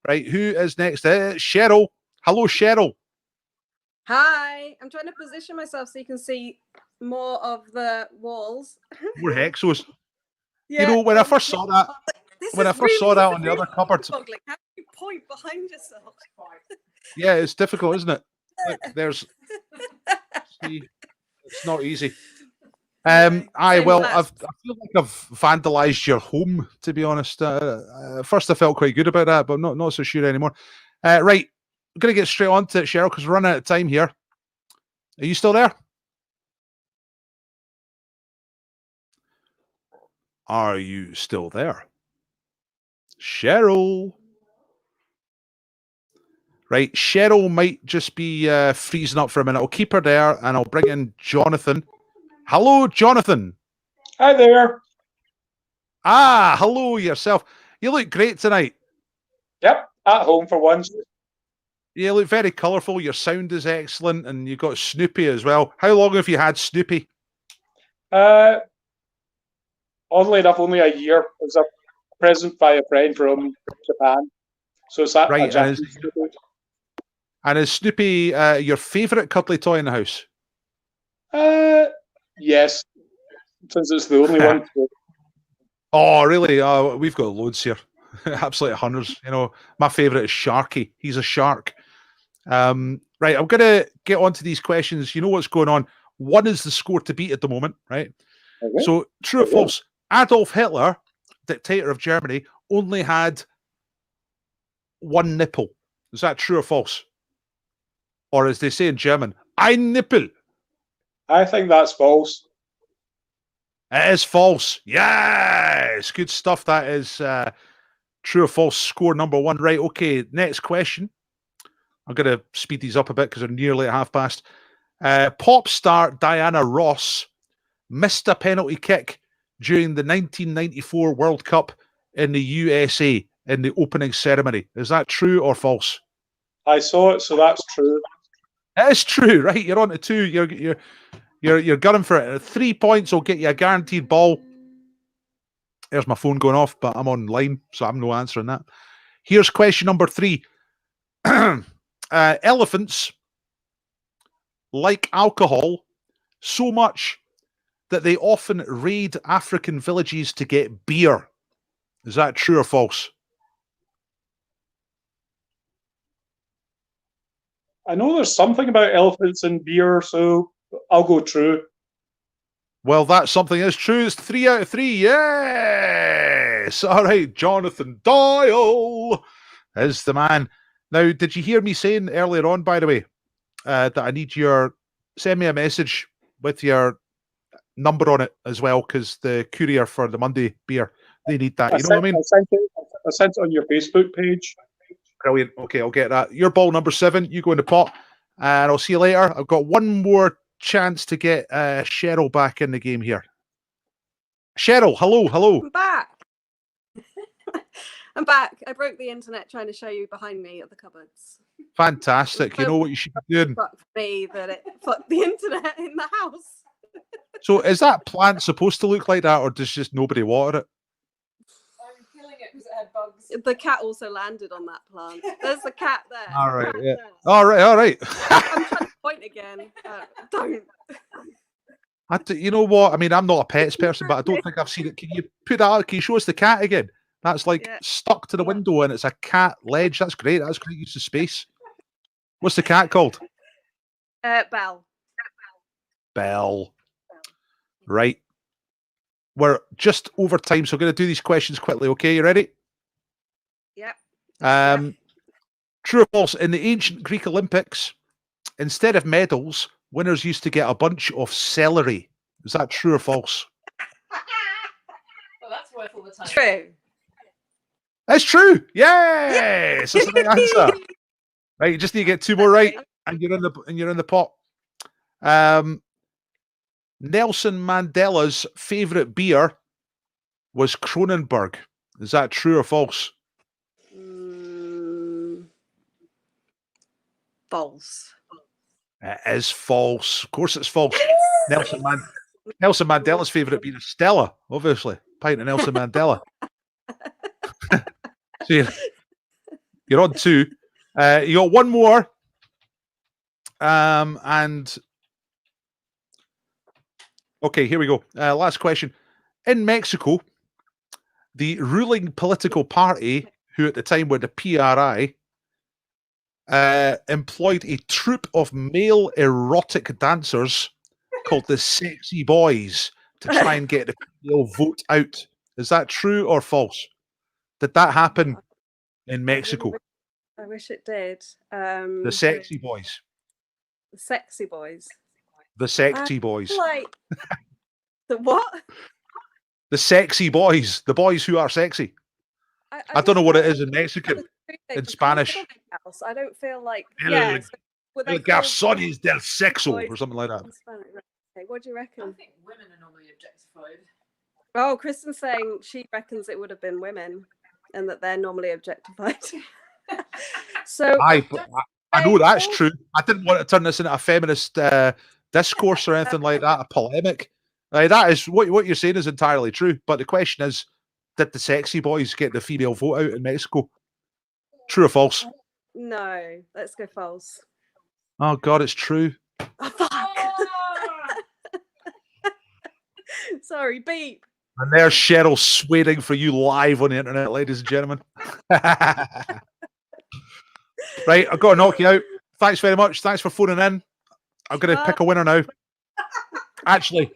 Right, who is next? Cheryl. Hello, Cheryl. Hi, I'm trying to position myself so you can see more of the walls. More Hexos. Yeah, You know, when I first saw that, on the other cupboard, Like, how do you point behind yourself? yeah, it's difficult, isn't it? Look, there's, see, it's not easy. Same I feel last. like I've vandalised your home, to be honest. First, I felt quite good about that, but I'm not so sure anymore. Right, I'm going to get straight on to it, Cheryl, because we're running out of time here. Are you still there? Are you still there? Cheryl. Right, Cheryl might just be freezing up for a minute. I'll keep her there and I'll bring in Jonathan. Hello, Jonathan. Hi there. Ah, hello yourself. You look great tonight. Yep, at home for once. You look very colourful. Your sound is excellent, and you've got Snoopy as well. How long have you had Snoopy? Oddly enough, only a year. It was a present by a friend from Japan. So it's that Right, a Japanese Snoopy. And is Snoopy your favourite cuddly toy in the house? Yes, since it's the only one. Oh, really? Oh, we've got loads here. Absolutely hundreds. You know, my favourite is Sharky. He's a shark. Right, I'm going to get onto these questions. You know what's going on. 1 is the score to beat at the moment, right? Okay. So, true or false? Adolf Hitler, dictator of Germany, only had 1 nipple. Is that true or false? Or as they say in German, ein Nippel. I think that's false. It is false. Yes, good stuff. That is true or false. Score number 1. Right. Okay. Next question. I'm going to speed these up a bit because they're nearly at past. Pop star Diana Ross missed a penalty kick during the 1994 World Cup in the USA in the opening ceremony. Is that true or false? I saw it, so that's true. It is true. Right. You're on to 2. You're gunning for it. 3 points will get you a guaranteed ball. There's my phone going off, but I'm online, so I'm no answering that. Here's question number 3. Elephants like alcohol so much that they often raid African villages to get beer. Is that true or false? I know there's something about elephants and beer, so I'll go true. Well, that something is true. It's 3 out of 3. Yes. All right. Jonathan Doyle is the man. Now, did you hear me saying earlier on, by the way, that I need send me a message with your number on it as well, because the courier for the Monday beer, they need that. You know what I mean? I sent it on your Facebook page. Brilliant. Okay, I'll get that. Your ball number 7. You go in the pot, and I'll see you later. I've got one more chance to get Cheryl back in the game here. Cheryl, hello. I'm back. I'm back. I broke the internet trying to show you behind me at the cupboards. Fantastic. You know what you should be doing? Fuck me that it fucked the internet in the house. So is that plant supposed to look like that, or does just nobody water it? I'm killing it because it had bugs. The cat also landed on that plant. There's a cat there. All right, yeah. All right. I'm trying to point again. Don't. You know what? I mean, I'm not a pets person, but I don't think I've seen it. Can you put that out? Can you show us the cat again? That's like stuck to the window, and it's a cat ledge. That's great. That's great use of space. What's the cat called? Belle. Belle. Right. We're just over time, so I'm going to do these questions quickly. Okay, you ready? Yep. True or false? In the ancient Greek Olympics, instead of medals, winners used to get a bunch of celery. Is that true or false? Well, that's worth all the time. True. That's true. Yes, that's the right answer. Right, you just need to get 2 more right, and you're in the pot. Nelson Mandela's favorite beer was Kronenberg. Is that true or false? False. It is false. Of course, it's false. Nelson Mandela's favorite beer is Stella, obviously. Pint of Nelson Mandela. So you're on 2. You got 1 more. And okay, here we go. Last question. In Mexico, the ruling political party, who at the time were the PRI, employed a troupe of male erotic dancers called the Sexy Boys to try and get the female vote out. Is that true or false? Did that happen in Mexico? I wish it did. The Sexy Boys. The Sexy Boys. The Sexy Boys. Like the what? The Sexy Boys. The boys who are sexy. I don't know what it is in Mexican. In Spanish. I don't feel like. El El garçones del sexo or something like that. Okay, what do you reckon? I think women are normally objectified. Oh, Kristen's saying she reckons it would have been women and that they're normally objectified. So I know that's true. I didn't want to turn this into a feminist discourse or anything like that, a polemic. That is what you're saying is entirely true. But the question is, did the sexy boys get the female vote out in Mexico? True or false? No, let's go false. Oh God, it's true. Oh, fuck. Sorry, beep. And there's Cheryl swearing for you live on the internet, ladies and gentlemen. Right, I've got to knock you out. Thanks very much. Thanks for phoning in. I'm going to pick a winner now. Actually,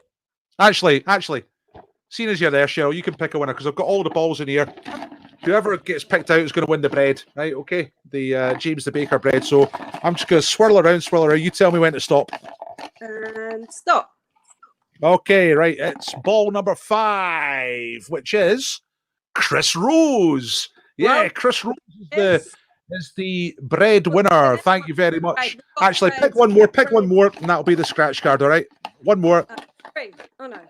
seeing as you're there, Cheryl, you can pick a winner because I've got all the balls in here. Whoever gets picked out is going to win the bread, right? Okay, the James the Baker bread. So I'm just going to swirl around. You tell me when to stop. And stop. Okay, right. It's ball number 5, which is Chris Rose. Yeah, Chris Rose is the bread winner. Thank you very much. Right, Actually, pick one more, and that'll be the scratch card, all right? One more. 3. Oh, no.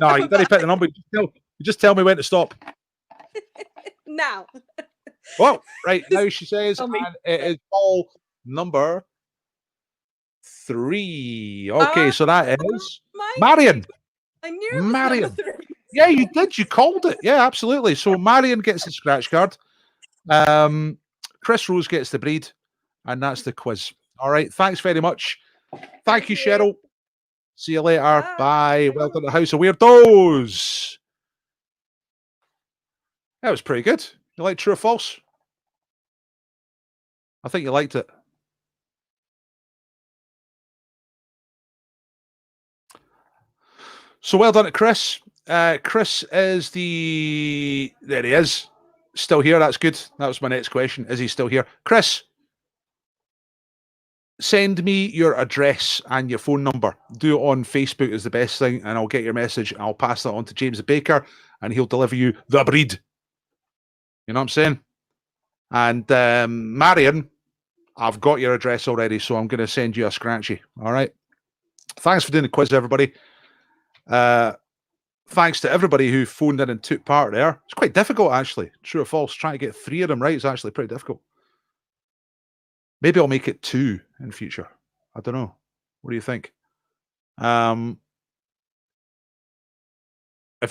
No, you didn't pick the number. You just tell me when to stop. Now. Well, right, now she says, Tell me. and it is ball number 3. Okay, so that is Marion. I knew it was Marion. number 3. Yeah, you did. You called it. Yeah, absolutely. So Marion gets the scratch card. Chris Rose gets the breed, and that's the quiz. All right. Thanks very much. Thank you, Cheryl. See you later. Bye. Welcome to the House of Weirdos. That was pretty good. You like true or false? I think you liked it. So well done to Chris. Chris is there he is. Still here. That's good. That was my next question. Is he still here? Chris, send me your address and your phone number. Do it on Facebook is the best thing, and I'll get your message and I'll pass that on to James the Baker and he'll deliver you the breed. You know what I'm saying? And Marion, I've got your address already, so I'm going to send you a scratchy. All right. Thanks for doing the quiz, everybody. Thanks to everybody who phoned in and took part there. It's quite difficult, actually. True or false? Trying to get 3 of them right is actually pretty difficult. Maybe I'll make it 2 in future. I don't know. What do you think? If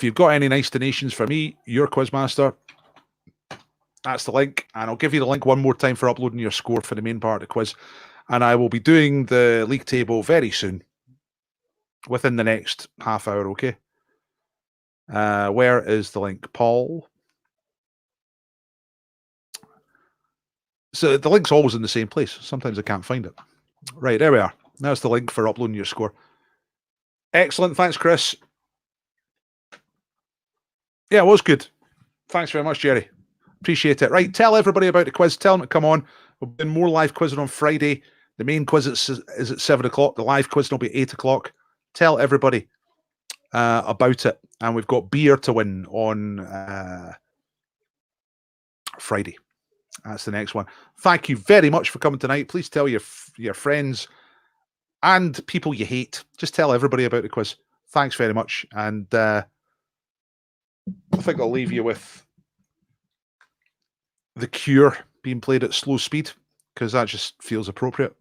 you've got any nice donations for me, your Quizmaster, that's the link. And I'll give you the link one more time for uploading your score for the main part of the quiz. And I will be doing the league table very soon. Within the next half hour, okay? Where is the link, Paul? So the link's always in the same place. Sometimes I can't find it. Right, there we are. That's the link for uploading your score. Excellent. Thanks, Chris. Yeah, it was good. Thanks very much, Jerry. Appreciate it. Right, tell everybody about the quiz. Tell them to come on. We'll be doing more live quizzing on Friday. The main quiz is at 7 o'clock. The live quiz will be 8 o'clock. Tell everybody about it. And we've got beer to win on Friday. That's the next one. Thank you very much for coming tonight. Please tell your friends and people you hate. Just tell everybody about the quiz. Thanks very much. And I think I'll leave you with The Cure being played at slow speed because that just feels appropriate.